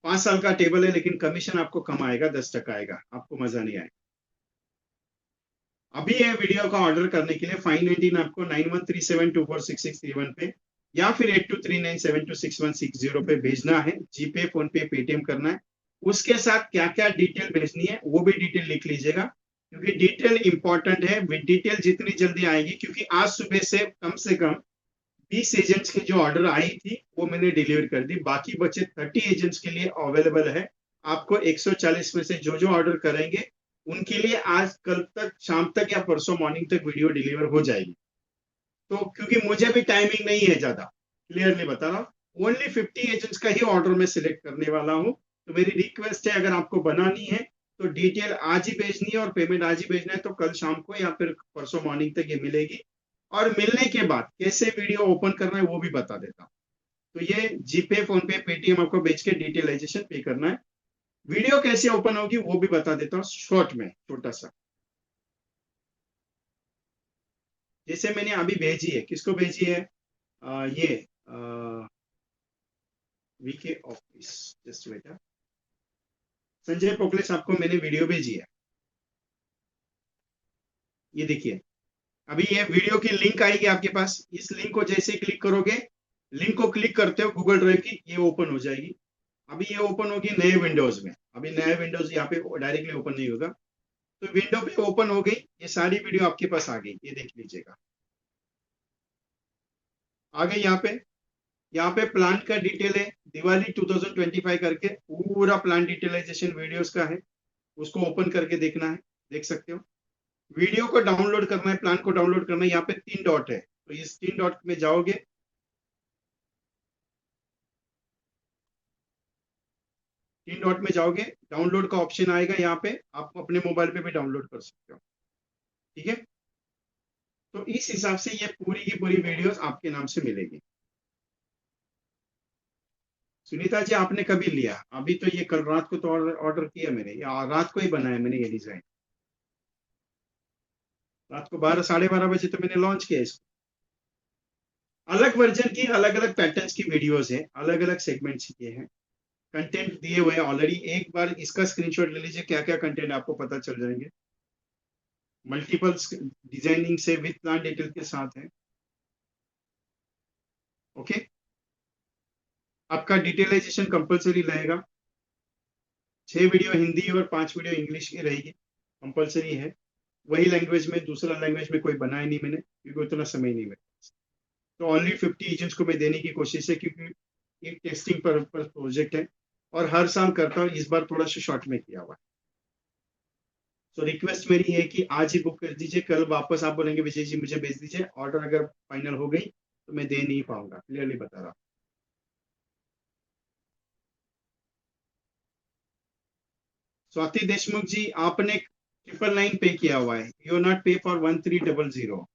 5 साल का टेबल है, लेकिन कमीशन आपको कम आएगा, 10% आएगा, आपको मजा नहीं आएगा। अभी ये वीडियो का ऑर्डर करने के लिए 599 आपको 9137246631 पे, या फिर 8239726160 पे भेजना है। जीपे, फोन पे, पेटीएम करना है। उसके साथ क्या क्या डिटेल भेजनी है वो भी डिटेल लिख लीजिएगा, क्योंकि डिटेल इंपॉर्टेंट है। डिटेल जितनी जल्दी आएगी, क्योंकि आज सुबह से कम 20 एजेंट्स की जो ऑर्डर आई थी वो मैंने डिलीवर कर दी, बाकी बचे 30 एजेंट्स के लिए अवेलेबल है। आपको 140 में से जो जो ऑर्डर करेंगे उनके लिए आज कल तक, शाम तक या परसों मॉर्निंग तक वीडियो डिलीवर हो जाएगी। तो क्योंकि मुझे भी टाइमिंग नहीं है ज्यादा, क्लियरली बता रहा हूँ, ओनली 50 एजेंट्स का ही ऑर्डर में सिलेक्ट करने वाला हूँ। तो मेरी रिक्वेस्ट है, अगर आपको बनानी है तो डिटेल आज ही भेजनी है और पेमेंट आज ही भेजना है, तो कल शाम को या फिर परसों मॉर्निंग तक ये मिलेगी। और मिलने के बाद कैसे वीडियो ओपन करना है वो भी बता देता हूँ। तो ये जीपे, फोन पे, पेटीएम आपको भेज के डिटेलाइजेशन पे करना है। वीडियो कैसे ओपन होगी वो भी बता देता हूँ शॉर्ट में, छोटा सा। जैसे मैंने अभी भेजी है, किसको भेजी है? ये VK office, just wait, Sanjay Pokale साहब को मैंने वीडियो भेजी है। ये देखिए, अभी ये वीडियो की लिंक आएगी आपके पास। इस लिंक को जैसे क्लिक करोगे, लिंक को क्लिक करते हो गूगल ड्राइव की, ये ओपन हो जाएगी। अभी ये ओपन होगी नए विंडोज में। अभी नया विंडोज यहाँ पे डायरेक्टली ओपन नहीं होगा। तो विंडो पे ओपन हो गई, ये सारी वीडियो आपके पास आ गई, ये देख लीजिएगा। आ गई यहाँ पे प्लान का डिटेल है, दिवाली 2025 करके पूरा प्लान डिटेलाइजेशन वीडियोस का है। उसको ओपन करके देखना है, देख सकते हो। वीडियो को डाउनलोड करना है, प्लान को डाउनलोड करना है, यहाँ पे 3 डॉट है, तो इस 3 डॉट में जाओगे, 3 डॉट में जाओगे, डाउनलोड का ऑप्शन आएगा। यहाँ पे आप अपने मोबाइल पे भी डाउनलोड कर सकते हो, ठीक है। तो इस हिसाब से ये पूरी की पूरी वीडियोस आपके नाम से मिलेगी। सुनीता जी, आपने कभी लिया? अभी तो ये कल रात को तो ऑर्डर किया मैंने, या रात को ही बनाया मैंने ये डिजाइन। रात को 12, 12:30 बजे तो मैंने लॉन्च किया इसको। अलग वर्जन की, अलग अलग पैटर्न्स की वीडियोस है, अलग अलग सेगमेंट्स के हैं, कंटेंट दिए हुए हैं ऑलरेडी। एक बार इसका स्क्रीनशॉट ले लीजिए, क्या क्या कंटेंट आपको पता चल जाएंगे। मल्टीपल डिजाइनिंग से विद प्लान डिटेल के साथ है। ओके, आपका डिटेलाइजेशन कंपलसरी रहेगा। 6 वीडियो हिंदी और 5 वीडियो इंग्लिश की रहेगी, कंपलसरी है। वही लैंग्वेज में, दूसरा लैंग्वेज में कोई बनाया नहीं मैंने, क्योंकि उतना समय नहीं मेरे पास। तो ओनली 50 एजेंट्स को मैं देने की कोशिश है, क्योंकि एक टेस्टिंग पर प्रोजेक्ट है और हर साल करता हूँ, इस बार थोड़ा सा शॉर्ट में किया हुआ है। तो रिक्वेस्ट मेरी है कि आज ही बुक कर दीजिए, कल वापस आप बोलेंगे विजय जी मुझे भेज दीजिए, ऑर्डर अगर फाइनल हो गई तो मैं दे नहीं पाऊंगा, क्लियरली बता रहा हूँ। स्वाति देशमुख जी, आपने 999 पे किया हुआ है, यू नॉट पे फॉर 1300।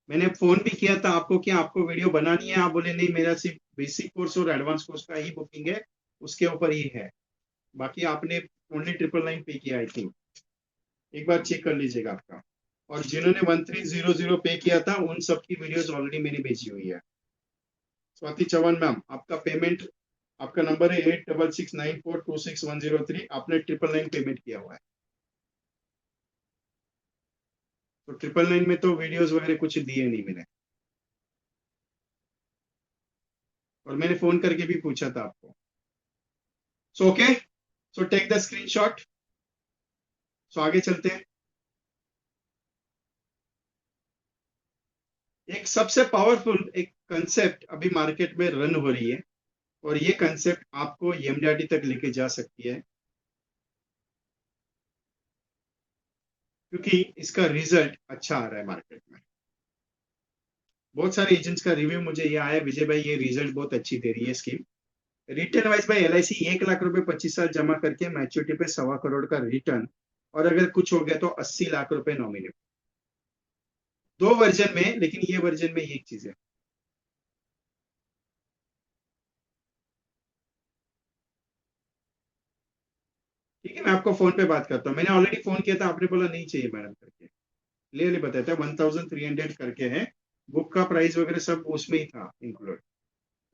मैंने फोन भी किया था आपको कि आपको वीडियो बनानी है, आप बोले नहीं, मेरा सिर्फ बेसिक कोर्स और एडवांस कोर्स का ही बुकिंग है, उसके ऊपर ही है। बाकी आपने ओनली 999 पे किया, आई थिंक। एक बार चेक कर लीजिएगा आपका। और जिन्होंने 1300 पे किया था उन सबकी वीडियोस ऑलरेडी मैंने भेजी हुई है। स्वाति चौहान मैम, आपका पेमेंट, आपका नंबर है 8669426103, आपने 999 पेमेंट किया हुआ है। तो 999 में तो वीडियोस वगैरह कुछ दिए नहीं मैंने, और मैंने फोन करके भी पूछा था आपको। So okay, so take the screenshot. So आगे चलते हैं। एक सबसे पावरफुल एक कंसेप्ट अभी मार्केट में रन हो रही है, और ये कंसेप्ट आपको एमडीआरटी तक लेके जा सकती है, क्योंकि इसका रिजल्ट अच्छा आ रहा है मार्केट में। बहुत सारे एजेंट्स का रिव्यू मुझे ये आया, विजय भाई ये रिजल्ट बहुत अच्छी दे रही है स्कीम। रिटर्न वाइज भाई, LIC 1 लाख रुपए 25 साल जमा करके मैच्योरिटी पे 1.25 करोड़ का रिटर्न, और अगर कुछ हो गया तो 80 लाख रुपए नॉमिनी। 2 वर्जन में, लेकिन ये वर्जन में एक चीज है। ठीक है, मैं आपको फोन पे बात करता हूँ। मैंने ऑलरेडी फोन किया था, आपने बोला नहीं चाहिए मैडम करके, क्लियरली बताया था 1300 करके है। बुक का प्राइस वगैरह सब उसमें ही था इंक्लूड।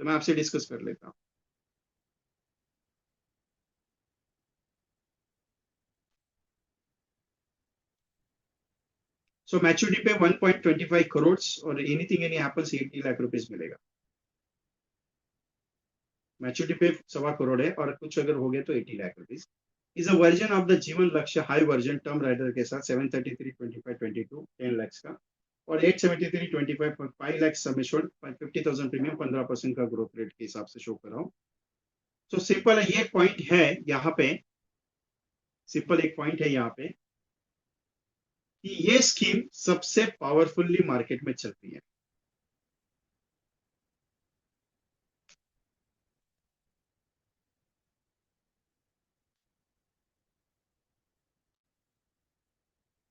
तो मैं आपसे डिस्कस कर लेता हूँ। सो मैच्योरिटी पे 1.25 करोड़, और anything any apples 80 lakh rupees मिलेगा। मैच्योरिटी पे 1.25 करोड़ है, और कुछ अगर हो गया तो 80 lakh rupees. Is a version of the जीवन लक्ष्य हाई वर्जन टर्म राइडर के साथ 733 25 22 10 लाख का, और 873 25 5 लाख समेश्वर 50,000 प्रीमियम 15% का ग्रोथ रेट के हिसाब से शो कर रहा हूँ। तो सिंपल है, ये पॉइंट है यहाँ पे, सिंपल एक पॉइंट है यहाँ पे। कि ये स्कीम सबसे पावरफुली मार्केट में चल रही है।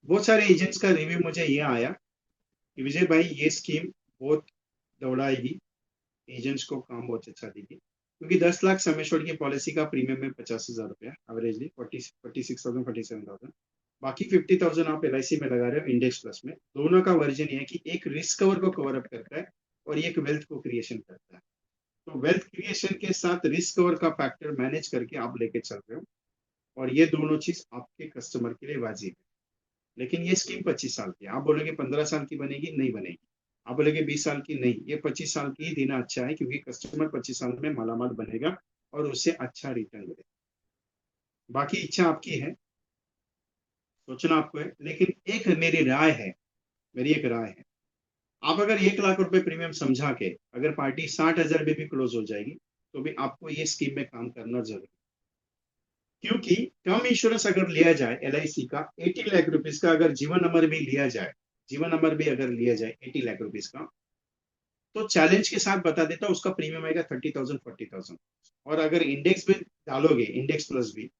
बहुत सारे एजेंट्स का रिव्यू मुझे ये आया कि विजय भाई ये स्कीम बहुत दौड़ाएगी, एजेंट्स को काम बहुत अच्छा देगी, क्योंकि 10 लाख सम एश्योर्ड की पॉलिसी का प्रीमियम है 50,000 रुपया एवरेजली 46,000 47,000। बाकी 50,000 आप LIC में लगा रहे हो इंडेक्स प्लस में। दोनों का वर्जन ये है कि एक रिस्क कवर को कवर अप करता है और एक वेल्थ को क्रिएशन करता है। तो वेल्थ क्रिएशन के साथ रिस्क कवर का फैक्टर मैनेज करके आप लेके चल रहे हो, और ये दोनों चीज आपके कस्टमर के लिए वाजिब है। लेकिन ये स्कीम 25 साल की है। आप बोलोगे 15 साल की बनेगी, नहीं बनेगी। आप बोलोगे 20 साल की, नहीं, ये 25 साल की ही देना अच्छा है, क्योंकि कस्टमर 25 साल में मालामाल बनेगा और उससे अच्छा रिटर्न मिलेगा। बाकी इच्छा आपकी है, सोचना आपको है, लेकिन एक मेरी एक राय है। आप अगर 1 लाख रुपए प्रीमियम समझा के अगर पार्टी 60,000 में भी क्लोज हो जाएगी, तो भी आपको ये स्कीम में काम करना जरूरी है। क्योंकि टर्म इंश्योरेंस अगर लिया जाए LIC का 80 लाख रुपीज का, अगर जीवन अमर भी लिया जाए, जीवन अमर भी अगर लिया जाए 80 लाख रुपीज का, तो चैलेंज के साथ बता देता हूं उसका प्रीमियम आएगा 30,000 40,000। और अगर इंडेक्स भी डालोगे, इंडेक्स प्लस भी,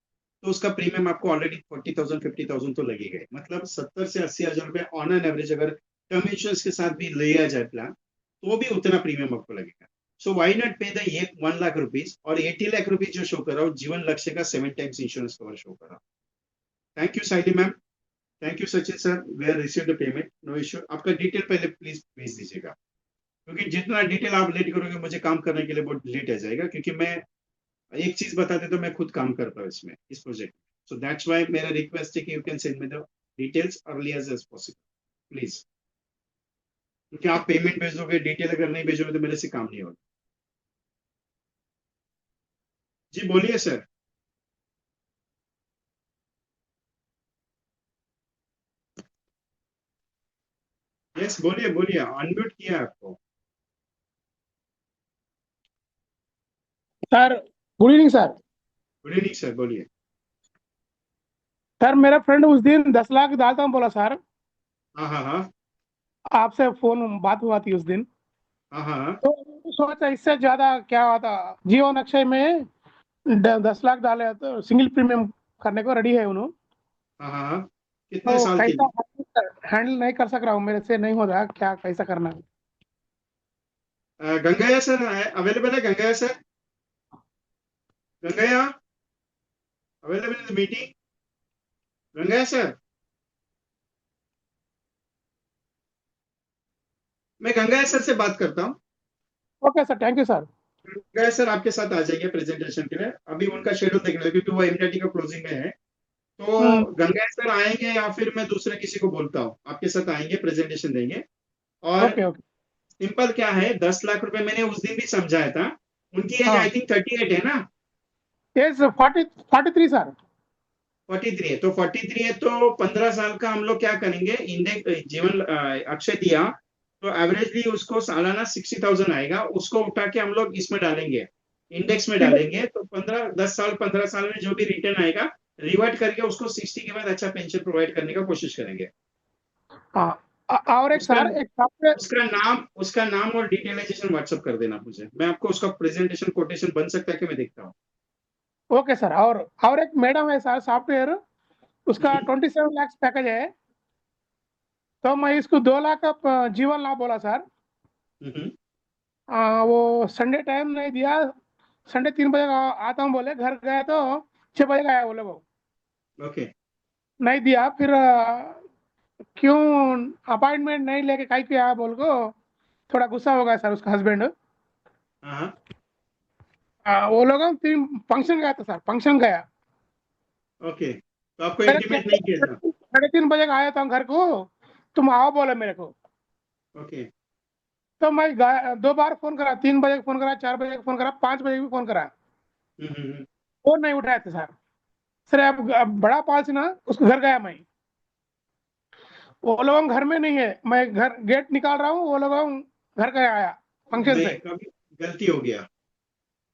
तो उसका प्रीमियम आपको ऑलरेडी 40,000 50,000 तो लगेगा। मतलब 70 से 80 हजार रुपए ऑन एन एवरेज अगर टर्म इंश्योरेंस के साथ भी लिया जाए प्लान, तो भी उतना प्रीमियम आपको लगेगा। सो वाई नॉट पे द ये 1 लाख रुपीज, और 80 लाख रुपीज जो शो कर रहा हूँ जीवन लक्ष्य का 7 टाइम्स इंश्योरेंस कवर शो कर रहा हूँ। Thank you Saili ma'am, thank you Sachin sir, we are receive the payment, no issue. आपका डिटेल पहले प्लीज भेज दीजिएगा, क्योंकि जितना डिटेल आप लेट करोगे मुझे काम करने के लिए बहुत लेट आ जाएगा, क्योंकि मैं एक चीज बताते तो मैं खुद काम करता हूँ इसमें, इस प्रोजेक्ट में। सो दैट्स व्हाई मेरा रिक्वेस्ट है कि you can send me the details early as possible please, क्योंकि आप पेमेंट भेजोगे, डिटेल अगर नहीं भेजोगे तो मेरे से काम नहीं होगा। जी बोलिए सर। यस बोलिए बोलिए, अनम्यूट किया है आपको। Sir good evening sir. Good evening sir, बोलिए। सर मेरा फ्रेंड उस दिन 10 लाख डालता हूँ बोला सर, हाँ हाँ हाँ आपसे फोन बात हुआ थी उस दिन। हाँ हाँ हाँ तो सोचा इससे ज्यादा क्या हुआ था, जीवन अक्षय में 10 लाख डाले तो सिंगल प्रीमियम करने को रेडी है उन्होंने। हाँ हाँ हाँ। कितने तो साल के कैसा लिए? हैंडल नहीं कर सक रहा हूँ, मेरे से नहीं हो रहा, क्या कैसा करना है? गंगैया सर अवेलेबल है? Gangaiah sir, Gangaiah available in the meeting? Gangaiah sir, मैं गंगैया सर से बात करता हूँ। Okay sir, thank you sir. Gangaiah sir आपके साथ आ जाएंगे प्रेजेंटेशन के लिए, अभी उनका शेड्यूल देख लो, क्योंकि वो MDT का क्लोजिंग में है। तो गंगैया सर आएंगे या फिर मैं दूसरे किसी को बोलता हूँ, आपके साथ आएंगे, प्रेजेंटेशन देंगे। और ओके ओके। सिंपल क्या है, 10 लाख रुपए मैंने उस दिन भी समझाया था। उनकी एज हाँ आई थिंक 38 है ना? As 43 sir. 43 है, तो 43 है तो 15 साल का हम लोग क्या करेंगे, इंडेक्स जीवन अक्षय दिया, तो एवरेजली उसको सालाना 60,000 आएगा, उसको उठा के हम लोग इसमें डालेंगे, इंडेक्स में ठीक है। डालेंगे, तो 10 साल 15 साल में जो भी रिटर्न आएगा रिवर्ट करके उसको 60 के बाद अच्छा पेंशन प्रोवाइड करने का कोशिश करेंगे। हाँ और एक उसका सर, एक सॉफ्टवेयर। उसका नाम और डिटेलाइजेशन व्हाट्सअप कर देना मुझे, मैं आपको उसका प्रेजेंटेशन कोटेशन बन सकता है कि मैं देखता हूँ। Okay sir. और एक मैडम है सर सॉफ्टवेयर, उसका 27 लाख पैकेज है। तो मैं इसको 2 लाख का जीवन लाभ बोला सर। हम्म, वो संडे टाइम नहीं दिया, संडे 3 बजे आता हूँ बोले, घर गया तो 6 बजे का आया बोले वो, ओके। नहीं दिया। फिर क्यों अपॉइंटमेंट नहीं लेके कहीं पे आया बोल को थोड़ा गुस्सा हो गया सर उसका हस्बैंड। हाँ वो लोग फिर फंक्शन गया था सर, फंक्शन गया। ओके, तो आपको मेरे इंटीमेट नहीं किया था? 3:30 बजे का आया था घर को, तुम आओ बोले मेरे को। ओके। तो मैं 2 बार फोन करा, 3 बजे फोन करा, 4 बजे फोन करा, 5 बजे भी फोन करा, हम्म। फोन नहीं उठाए थे सर। सर अब बड़ा पास ना, उसको घर गया मैं, वो लोग घर में नहीं है, मैं घर गेट निकाल रहा हूँ, वो लोग घर गया आया फंक्शन नहीं, से। कभी गलती हो गया।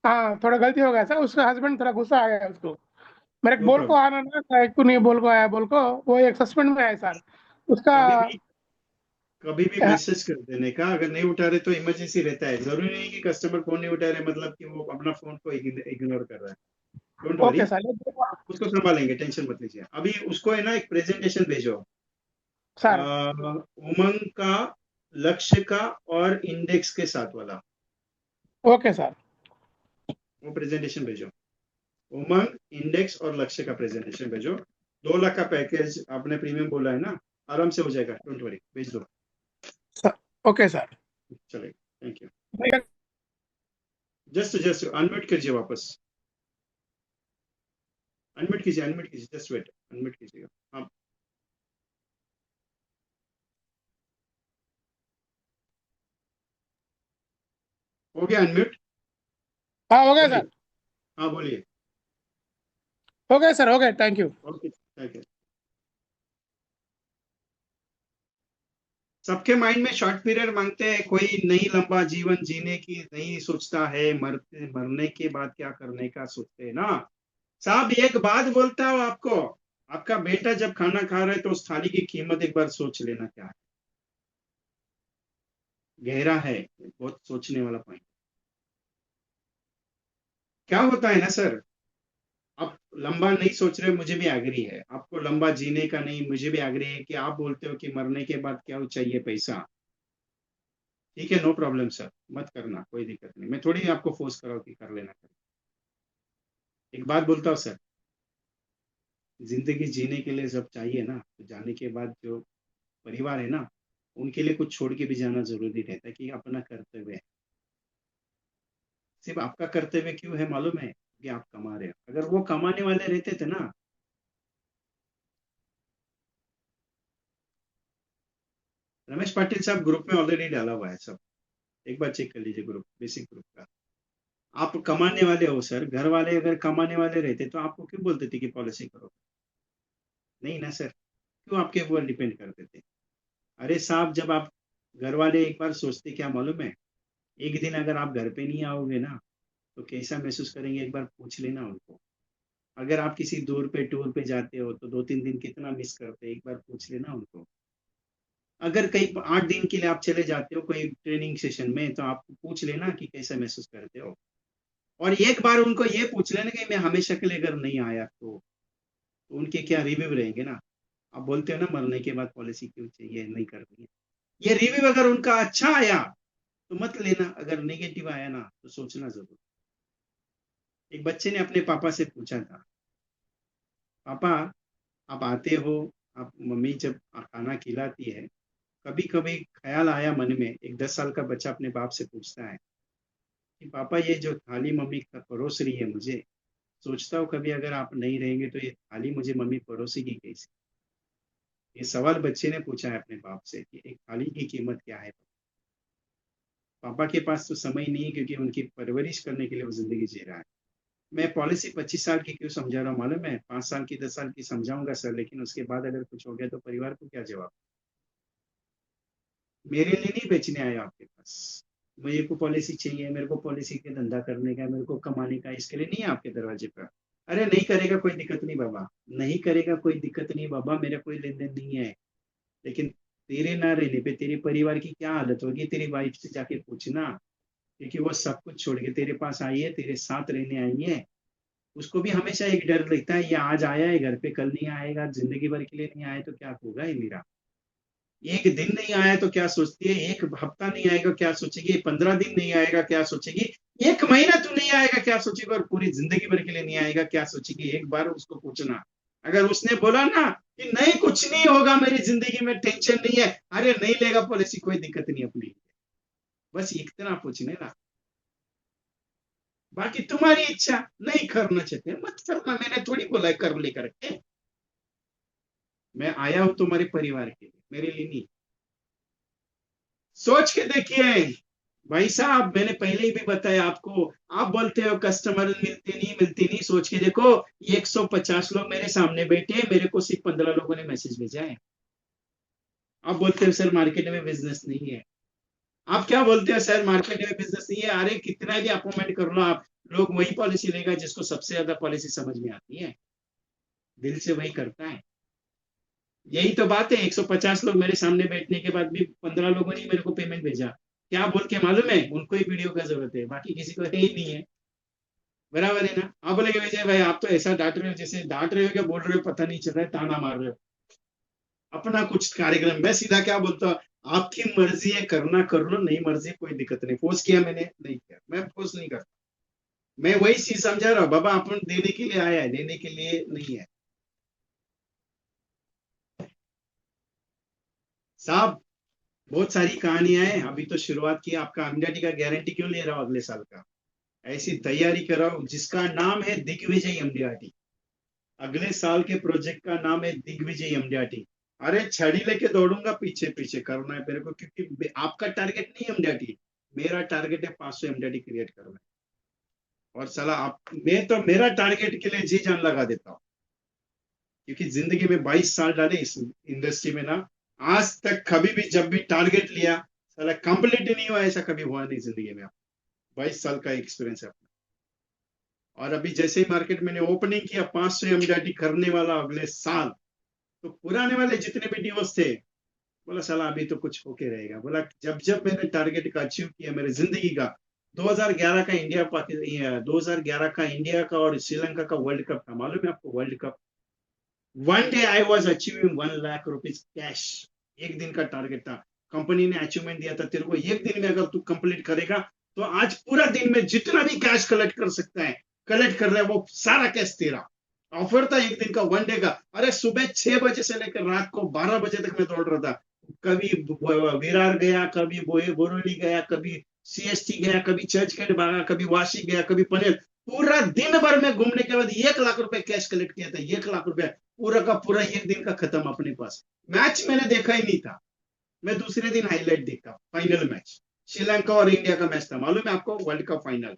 हाँ थोड़ा गलती हो गया सर, उसका हस्बैंड थोड़ा गुस्सा आ गया उसको। मेरे को नो बोल को प्रॉब्लम। आना ना, क्यों नहीं बोल को आया बोल को, वो एक सस्पेंड में है सर। उसका कभी भी मैसेज कर देने का, अगर नहीं उठा रहे तो इमरजेंसी रहता है, जरूरी नहीं कि कस्टमर फोन नहीं उठा रहे मतलब कि वो अपना फोन को इग्नोर कर रहा है। Don't worry, okay sir. उसको संभालेंगे, टेंशन मत लीजिए। अभी उसको है ना एक प्रेजेंटेशन भेजो, सर उमंग का, लक्ष्य का और इंडेक्स के साथ वाला, ओके सर। वो प्रेजेंटेशन भेजो। उमंग, इंडेक्स और लक्ष्य का प्रेजेंटेशन भेजो। 2 लाख का पैकेज आपने प्रीमियम बोला है ना, आराम से हो जाएगा, डोंट वरी, भेज दो। Sir okay sir. चलेगा, thank you. Just just unmute कीजिए वापस, अनम्यूट कीजिए, जस्ट वेट, अनम्यूट कीजिएगा। हाँ, हो गया अनम्यूट। हाँ हो गया बोलिए, सर। हाँ बोलिए। हो गया सर, हो गया, thank you. Okay, thank you. सबके माइंड में शॉर्ट पीरियड मांगते हैं, कोई नहीं लंबा जीवन जीने की नहीं सोचता है, मरने के बाद क्या करने का सोचते हैं ना। साहब एक बात बोलता हूँ आपको, आपका बेटा जब खाना खा रहा है तो उस थाली की कीमत एक बार सोच लेना, क्या है। गहरा है, बहुत सोचने वाला पॉइंट। क्या होता है ना सर, आप लंबा नहीं सोच रहे, मुझे भी एग्री है, आपको लंबा जीने का नहीं, मुझे भी एग्री है कि आप बोलते हो कि मरने के बाद क्या चाहिए, पैसा। ठीक है, नो प्रॉब्लम सर, मत करना, कोई दिक्कत नहीं, मैं थोड़ी आपको फोर्स कर रहा हूँ कि कर लेना। एक बात बोलता हूँ सर, जिंदगी जीने के लिए जब चाहिए ना, तो जाने के बाद जो परिवार है ना, उनके लिए कुछ छोड़ के भी जाना जरूरी रहता है, कि अपना कर्तव्य है। सिर्फ आपका कर्तव्य क्यों है मालूम है, कि आप कमा रहे हो, अगर वो कमाने वाले रहते थे ना। रमेश पाटिल साहब ग्रुप में ऑलरेडी डाला हुआ है सब, एक बार चेक कर लीजिए ग्रुप, बेसिक ग्रुप का। आप कमाने वाले हो सर, घर वाले अगर कमाने वाले रहते तो आपको क्यों बोलते थे कि पॉलिसी करो, नहीं ना सर, क्यों आपके ऊपर डिपेंड करते थे। अरे साहब, जब आप, घर वाले एक बार सोचते क्या मालूम है, एक दिन अगर आप घर पे नहीं आओगे ना, तो कैसा महसूस करेंगे, एक बार पूछ लेना उनको। अगर आप किसी दूर पे टूर पे जाते हो तो 2-3 दिन कितना मिस करते हैं, एक बार पूछ लेना उनको। अगर कहीं 8 दिन के लिए आप चले जाते हो कोई ट्रेनिंग सेशन में, तो आप पूछ लेना कि कैसा महसूस करते हो। और एक बार उनको ये पूछ लेना कि मैं हमेशा के लिए अगर नहीं आया तो उनके क्या रिव्यू रहेंगे ना। आप बोलते हो ना मरने के बाद पॉलिसी क्यों चाहिए, नहीं करनी है, ये रिव्यू अगर उनका अच्छा आया तो मत लेना, अगर नेगेटिव आया ना तो सोचना जरूर। एक बच्चे ने अपने पापा से पूछा था, पापा आप आते हो, आप मम्मी जब खाना खिलाती है, कभी कभी ख्याल आया मन में, एक 10 साल का बच्चा अपने बाप से पूछता है कि पापा ये जो थाली मम्मी परोस रही है मुझे, सोचता हूँ कभी अगर आप नहीं रहेंगे तो ये थाली मुझे मम्मी परोसेगी कैसे। ये सवाल बच्चे ने पूछा है अपने बाप से कि एक थाली की कीमत क्या है। पापा के पास तो समय नहीं है, क्योंकि उनकी परवरिश करने के लिए वो जिंदगी जी रहा है। मैं पॉलिसी 25 साल की क्यों समझा रहा हूँ मालूम है, 5 साल की 10 साल की समझाऊंगा सर, लेकिन उसके बाद अगर कुछ हो गया तो परिवार को क्या जवाब। मेरे लिए नहीं बेचने आया आपके पास, मुझे को पॉलिसी चाहिए, मेरे को पॉलिसी के धंधा करने का, मेरे को कमाने का, इसके लिए नहीं है आपके दरवाजे पर। अरे नहीं करेगा कोई दिक्कत नहीं बाबा, नहीं करेगा कोई दिक्कत नहीं बाबा, मेरा कोई लेन देन नहीं है। लेकिन तेरे ना रहने पे तेरे परिवार की क्या हालत होगी, तेरी वाइफ से जाके पूछना, क्योंकि वो सब कुछ छोड़ के तेरे पास आई है, तेरे साथ रहने आई है। उसको भी हमेशा एक डर लगता है, ये आज आया है घर पे, कल नहीं आएगा, जिंदगी भर के लिए नहीं आया तो क्या होगा, ये मेरा एक दिन नहीं आया तो क्या सोचती है, एक हफ्ता नहीं आएगा क्या सोचेगी, 15 दिन नहीं आएगा क्या सोचेगी, एक महीना तू नहीं आएगा क्या सोचेगी, और पूरी जिंदगी भर के लिए नहीं आएगा क्या सोचेगी, एक बार उसको पूछना। अगर उसने बोला ना कि नहीं कुछ नहीं होगा मेरी जिंदगी में, टेंशन नहीं है, अरे नहीं लेगा पॉलिसी, कोई दिक्कत नहीं अपनी, बस इतना पूछने ना। बाकी तुम्हारी इच्छा, नहीं करना चाहते मत करना, मैंने थोड़ी बोला है कर लेकर के। मैं आया हूं तुम्हारे परिवार के लिए, मेरे लिए नहीं। सोच के देखिए भाई साहब, मैंने पहले ही भी बताया आपको, आप बोलते हो कस्टमर मिलते नहीं, सोच के देखो, 150 लोग मेरे सामने बैठे हैं, मेरे को सिर्फ 15 लोगों ने मैसेज भेजा है। आप बोलते हो सर मार्केट में बिजनेस नहीं है, आप क्या बोलते हो सर मार्केट में बिजनेस नहीं है, अरे कितना भी अपॉइंटमेंट कर लो आप, लोग वही पॉलिसी लेगा जिसको सबसे ज्यादा पॉलिसी समझ में आती है, दिल से वही करता है। यही तो बात है, 150 लोग मेरे सामने बैठने के बाद भी 15 लोगों ने मेरे को पेमेंट भेजा। क्या बोल के मालूम है? उनको ही वीडियो का जरूरत है, बाकी किसी को है ही नहीं है। बराबर है ना? आप बोलेंगे विजय भाई आप तो ऐसा डांट रहे हो, जैसे डांट रहे हो क्या बोल रहे हो पता नहीं चल रहा है, ताना मार रहे हो। अपना कुछ कार्यक्रम, मैं सीधा क्या बोलता हूँ, आपकी मर्जी है करना कर लो, नहीं मर्जी कोई दिक्कत नहीं। फोर्स किया मैंने? नहीं किया, मैं फोर्स नहीं करता। मैं वही चीज समझा रहा हूँ, बाबा अपन देने के लिए आया है, लेने के लिए नहीं है साहब। बहुत सारी कहानियां हैं, अभी तो शुरुआत की। आपका एमडीआरटी का गारंटी क्यों ले रहा हूँ अगले साल का? ऐसी तैयारी कराओ जिसका नाम है दिग्विजय एमडीआरटी। अगले साल के प्रोजेक्ट का नाम है दिग्विजय एमडीआरटी। अरे छड़ी लेके दौड़ूंगा पीछे पीछे, करना है मेरे को, क्योंकि आपका टारगेट नहीं एमडीआरटी, मेरा टारगेट है 500 एमडीआरटी क्रिएट करना है। और साला आप, मैं तो मेरा टारगेट के लिए जी जान लगा देता हूँ, क्योंकि जिंदगी में 22 साल डाले इस इंडस्ट्री में ना, आज तक कभी भी जब भी टारगेट लिया साला कंप्लीट नहीं हुआ, ऐसा कभी हुआ नहीं जिंदगी में। 22 साल का एक्सपीरियंस है अपना। और अभी जैसे ही मार्केट मैंने ओपनिंग किया 500 एमडीआरटी करने वाला अगले साल, तो पुराने वाले जितने भी डिवोर्स थे, बोला साला अभी तो कुछ होके रहेगा। बोला जब जब मैंने टारगेट का अचीव किया मेरे जिंदगी का, 2011 का इंडिया पाकिस्तान, 2011 का इंडिया का और श्रीलंका का वर्ल्ड कप था, मालूम है आपको? World cup, one day I was achieving 1 lakh rupees cash. एक दिन का टारगेट था, कंपनी ने अचीवमेंट दिया था तेरे को एक दिन में अगर तू कंप्लीट करेगा तो आज पूरा दिन में जितना भी कैश कलेक्ट कर सकता है, कलेक्ट कर रहा है, वो सारा कैश तेरा। ऑफर था एक दिन का, वन डे का। अरे सुबह 6 बजे से लेकर रात को 12 बजे तक मैं दौड़ रहा था। कभी विरार गया, कभी बोरोली गया, कभी सीएसटी गया, कभी चर्च गेट भागा, कभी वाशी गया, कभी पनेर। पूरा दिन भर में घूमने के बाद 1 लाख रुपए कैश कलेक्ट किया था, 1 लाख रुपए। पूरा का पूरा एक दिन का खत्म अपने पास। मैच मैंने देखा ही नहीं था, मैं दूसरे दिन हाईलाइट देखा। फाइनल मैच श्रीलंका और इंडिया का मैच था, मालूम है आपको? वर्ल्ड कप फाइनल,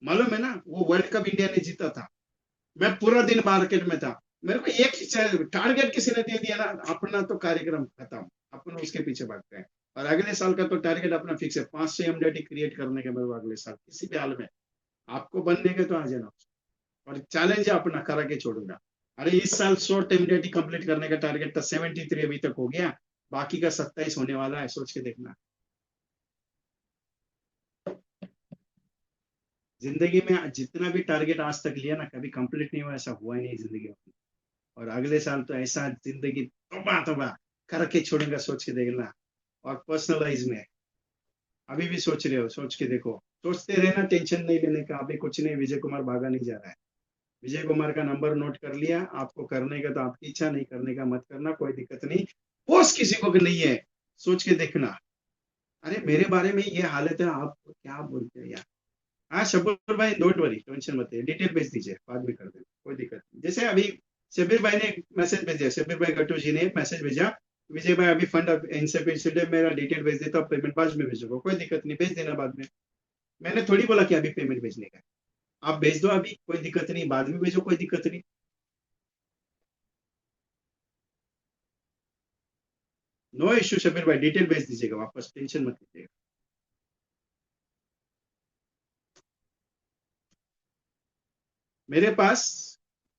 मालूम है ना? वो वर्ल्ड कप इंडिया ने जीता था। मैं पूरा दिन मार्केट में था। मेरे को एक टारगेट किसी ने दे दिया ना, अपना तो कार्यक्रम खत्म, अपन उसके पीछे भागते हैं। और अगले साल का तो टारगेट अपना फिक्स है, 500 एमडीआरटी क्रिएट करने के मेरे को अगले साल किसी भी हाल में। आपको बनने के तो आ जाना, और चैलेंज है अपना, करा के छोड़ूंगा। अरे इस साल 100 एमडीआरटी कंप्लीट करने का टारगेट था, 73 अभी तक हो गया, बाकी का 27 होने वाला है, सोच के देखना। जिंदगी में जितना भी टारगेट आज तक लिया ना, कभी कंप्लीट नहीं हुआ, ऐसा हुआ ही नहीं जिंदगी में। और अगले साल तो ऐसा जिंदगी तोबा तोबा करके छोड़ूंगा, सोच के देखना। और पर्सनलाइज में अभी भी सोच रहे हो, सोच के देखो। सोचते रहना, टेंशन नहीं लेने का। अभी कुछ नहीं, विजय कुमार भागा नहीं जा रहा है। विजय कुमार का नंबर नोट कर लिया, आपको करने का तो आपकी इच्छा, नहीं करने का मत करना, कोई दिक्कत नहीं। पोस्ट किसी को भी नहीं है, सोच के देखना। अरे मेरे बारे में ये हालत है, आप क्या बोलते हैं यार। हाँ शब्बीर भाई, डोंट वरी, टेंशन मत है, डिटेल भेज दीजिए, बाद में कर देना, कोई दिक्कत नहीं। जैसे अभी शब्बीर भाई ने एक मैसेज भेजा, शब्बीर भाई गट्टू जी ने एक मैसेज भेजा, विजय भाई अभी फंड इनसे मेरा डिटेल भेज देता हूँ, पेमेंट बाद में भेजूंगा, कोई दिक्कत नहीं, भेज देना बाद में। मैंने थोड़ी बोला कि अभी पेमेंट भेजने का है। आप भेज दो अभी, कोई दिक्कत नहीं, बाद में भेजो, कोई दिक्कत नहीं। नो इश्यू शबीर भाई, डिटेल भेज दीजिएगा वापस, टेंशन मत लीजिएगा। मेरे पास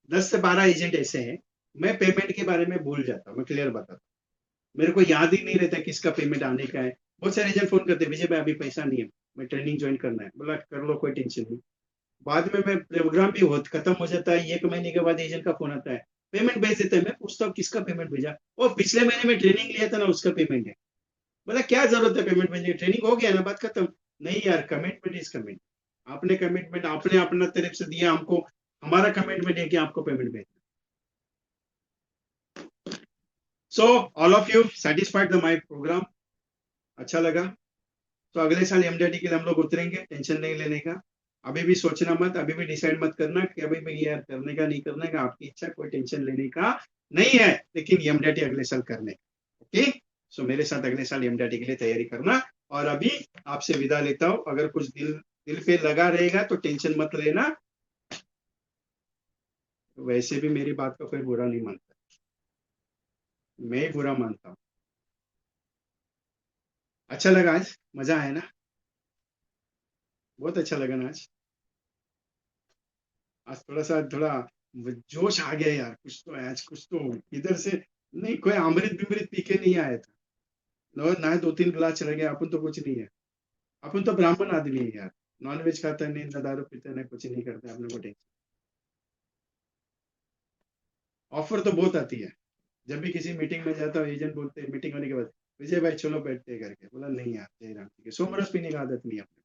10 से 12 एजेंट ऐसे हैं, मैं पेमेंट के बारे में भूल जाता हूँ, मैं क्लियर बताता हूँ। मेरे को याद ही नहीं रहता किसका पेमेंट आने का है। बहुत सारे एजेंट फोन करते हैं, विजय भाई अभी पैसा नहीं है, मैं ट्रेनिंग ज्वाइन करना है। बोला कर लो, कोई टेंशन नहीं। बाद में मैं प्रोग्राम भी हो खत्म हो जाता है, 1 महीने के बाद एजेंट का फोन आता है, पेमेंट भेज देता है। मैं पूछता हूँ किसका पेमेंट भेजा? वो पिछले महीने में ट्रेनिंग लिया था ना, उसका पेमेंट है। बोला क्या जरूरत है पेमेंट भेजने की, ट्रेनिंग हो गया ना, बात खत्म। नहीं यार, कमिटमेंट इज कमिटमेंट। आपने कमिटमेंट आपने अपना तरफ से दिया हमको, हमारा कमिटमेंट है कि आपको पेमेंट भेजना। So all of you satisfied the my programme? अच्छा लगा? तो अगले साल एमडीआरटी के लिए हम लोग उतरेंगे, टेंशन नहीं लेने का। अभी भी सोचना मत, अभी भी डिसाइड मत करना कि अभी भी यार करने का नहीं करने का, आपकी इच्छा, कोई टेंशन लेने का नहीं है। लेकिन एमडीआरटी अगले साल करने का, ओके? सो मेरे साथ अगले साल एमडीआरटी के लिए तैयारी करना। और अभी आपसे विदा लेता हूँ। अगर कुछ दिल दिल पे लगा रहेगा तो टेंशन मत लेना, वैसे भी मेरी बात का कोई बुरा नहीं मानता, मैं ही बुरा मानता हूँ। अच्छा लगा आज? मजा आया ना? बहुत अच्छा लगा ना आज? आज थोड़ा सा थोड़ा जोश आ गया यार, कुछ तो आज, कुछ तो इधर से नहीं, कोई अमृत बिमृत पी के नहीं आया था, और ना 2-3 गिलास चला गया। अपन तो कुछ नहीं है, अपन तो ब्राह्मण आदमी है यार, नॉन वेज खाता नहीं, ना दारू पीते, ना कुछ नहीं करते, अपने को टेंशन। ऑफर तो बहुत आती है, जब भी किसी मीटिंग में जाता हूँ, एजेंट बोलते हैं मीटिंग होने के बाद, विजय भाई चलो बैठते हैं करके, बोला नहीं यार जय राम, ठीक है, सोमरस पीने की आदत नहीं है अपने,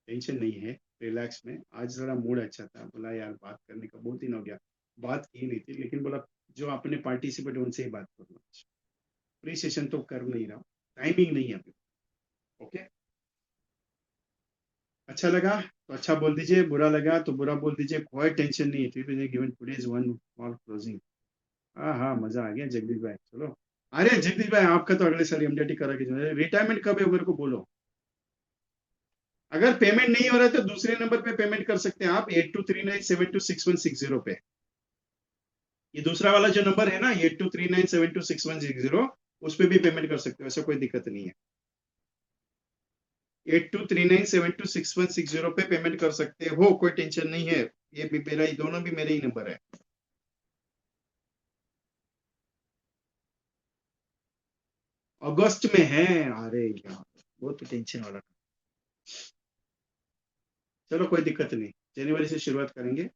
टेंशन नहीं है, रिलैक्स में। आज थोड़ा मूड अच्छा था, बोला यार बात करने का बहुत दिन हो गया, बात की नहीं थी, लेकिन बोला जो अपने पार्टिसिपेट उनसे ही बात करूँ, फ्री सेशन तो कर नहीं रहा, टाइमिंग नहीं है अभी। ओके, अच्छा लगा तो अच्छा बोल दीजिए, बुरा लगा तो बुरा बोल दीजिए, कोई टेंशन नहीं है, given today's one small closing. हाँ हाँ, मजा आ गया जगदीश भाई, चलो। अरे जगदीश भाई, आपका तो अगले साल एमडीटी करा के, रिटायरमेंट कब है मेरे को बोलो। अगर पेमेंट नहीं हो रहा है तो दूसरे नंबर पे पेमेंट कर सकते हैं आप, 8239726160 पे। ये दूसरा वाला जो नंबर है ना, 8239726160, उस पे भी पेमेंट कर सकते हो, ऐसा कोई दिक्कत नहीं है। 8239726160 पे पेमेंट कर सकते हो, कोई टेंशन नहीं है। ये भी मेरा ही, दोनों भी मेरे ही नंबर है। अगस्त में है, अरे यार बहुत टेंशन वाला। चलो कोई दिक्कत नहीं, जनवरी से शुरुआत करेंगे,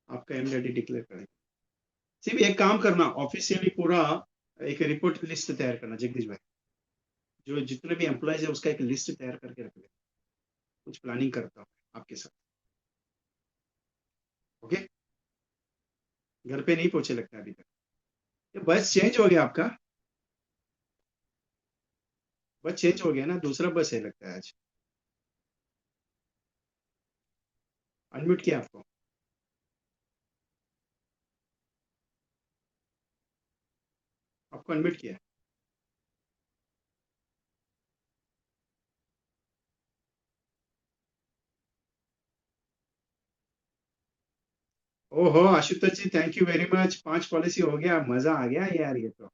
आपका एमडीटी डिक्लेयर करेंगे। सिर्फ एक काम करना, ऑफिशियली पूरा एक रिपोर्ट लिस्ट तैयार करना जगदीश भाई, जो जितने भी एम्प्लॉयज है उसका एक लिस्ट तैयार करके रख ले, कुछ प्लानिंग करता हूँ आपके साथ। ओके, घर पे नहीं पहुंचे लगता अभी तक। ये बस चेंज हो गया आपका, बस चेंज हो गया ना, दूसरा बस है लगता है आज। अनम्यूट किया आपको, आपको अनम्यूट किया। ओहो Ashutosh ji, thank you very much, 5 policy हो गया, मजा आ गया यार, ये तो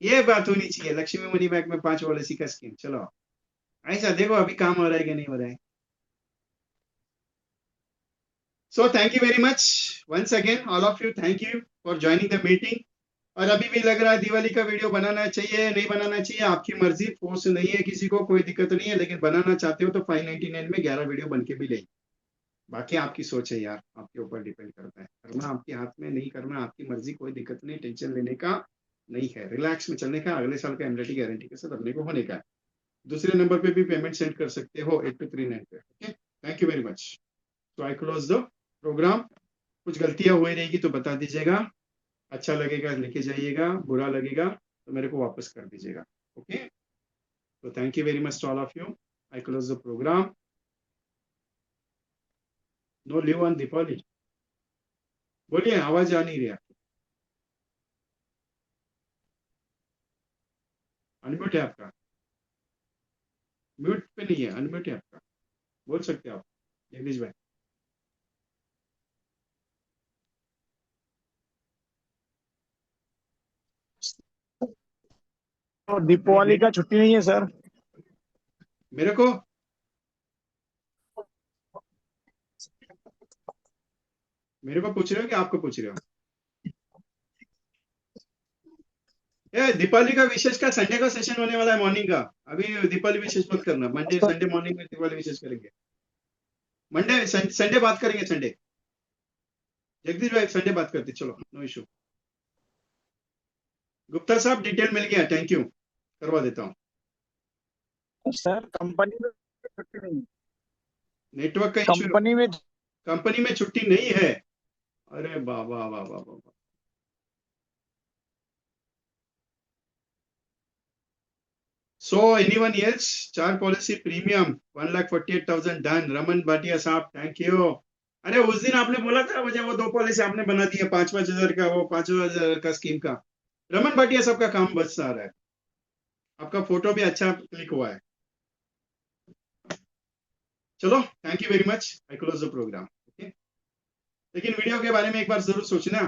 ये बात होनी चाहिए, लक्ष्मी मनी बैंक में 5 पॉलिसी का स्कीम। चलो ऐसा देखो अभी काम हो रहा है कि नहीं हो रहा है। So thank you very much once again all of you, thank you for joining the meeting. और अभी भी लग रहा है दिवाली का वीडियो बनाना चाहिए नहीं बनाना चाहिए, आपकी मर्जी, फोर्स नहीं है किसी को, कोई दिक्कत नहीं है, लेकिन बनाना चाहते हो तो 599 में 11 वीडियो बन के भी ले, बाकी आपकी सोच है यार, आपके ऊपर डिपेंड करता है, करना आपके हाथ में, नहीं करना आपकी मर्जी, कोई दिक्कत नहीं, टेंशन लेने का नहीं है, रिलैक्स में चलने का, अगले साल का एमडीटी गारंटी के साथ अपने को होने का है। दूसरे नंबर पे भी पेमेंट सेंड कर सकते हो 8239 पे। Okay, thank you very much. तो आई क्लोज द प्रोग्राम। कुछ गलतियां हुई रहेगी तो बता दीजिएगा, अच्छा लगेगा लेके जाइएगा, बुरा लगेगा तो मेरे को वापस कर दीजिएगा। ओके, तो thank you very much to all of you, I close the programme. No live on Deepavali, बोलिए, आवाज आ नहीं रही आपकी, अनम्यूट है आपका, म्यूट पे नहीं है, अनम्यूट है आपका, बोल सकते हो आप जगदीश भाई। और दीपावली का छुट्टी नहीं है सर। मेरे को मेरे को पूछ रहे हो कि आपको पूछ रहे हो? ये दीपावली का विशेष का संडे का सेशन होने वाला है मॉर्निंग का, अभी दीपावली विशेष मत करना, मंडे संडे मॉर्निंग में दीपावली विशेष करेंगे, मंडे संडे बात करेंगे, संडे जगदीश भाई संडे बात करते, चलो नो इशू। गुप्ता साहब डिटेल मिल गया, थैंक यू, करवा देता हूँ। सर कंपनी में छुट्टी नहीं है। नेटवर्क का इशू, कंपनी में कंपनी में छुट्टी नहीं है, अरे बाबा बाबा बाबा। So anyone else, 4 policy premium 1,48,000 done, Raman Bhatia साहब थैंक यू। अरे उस दिन आपने बोला था मुझे, वो 2 पॉलिसी आपने बना दी है, 5,000 का, वो 5,000 का स्कीम का, रमन भाटिया साहब का काम बच आ रहा है, आपका फोटो भी अच्छा क्लिक हुआ है। चलो thank you very much, I close the programme. Okay, लेकिन वीडियो के बारे में एक बार जरूर सोचना,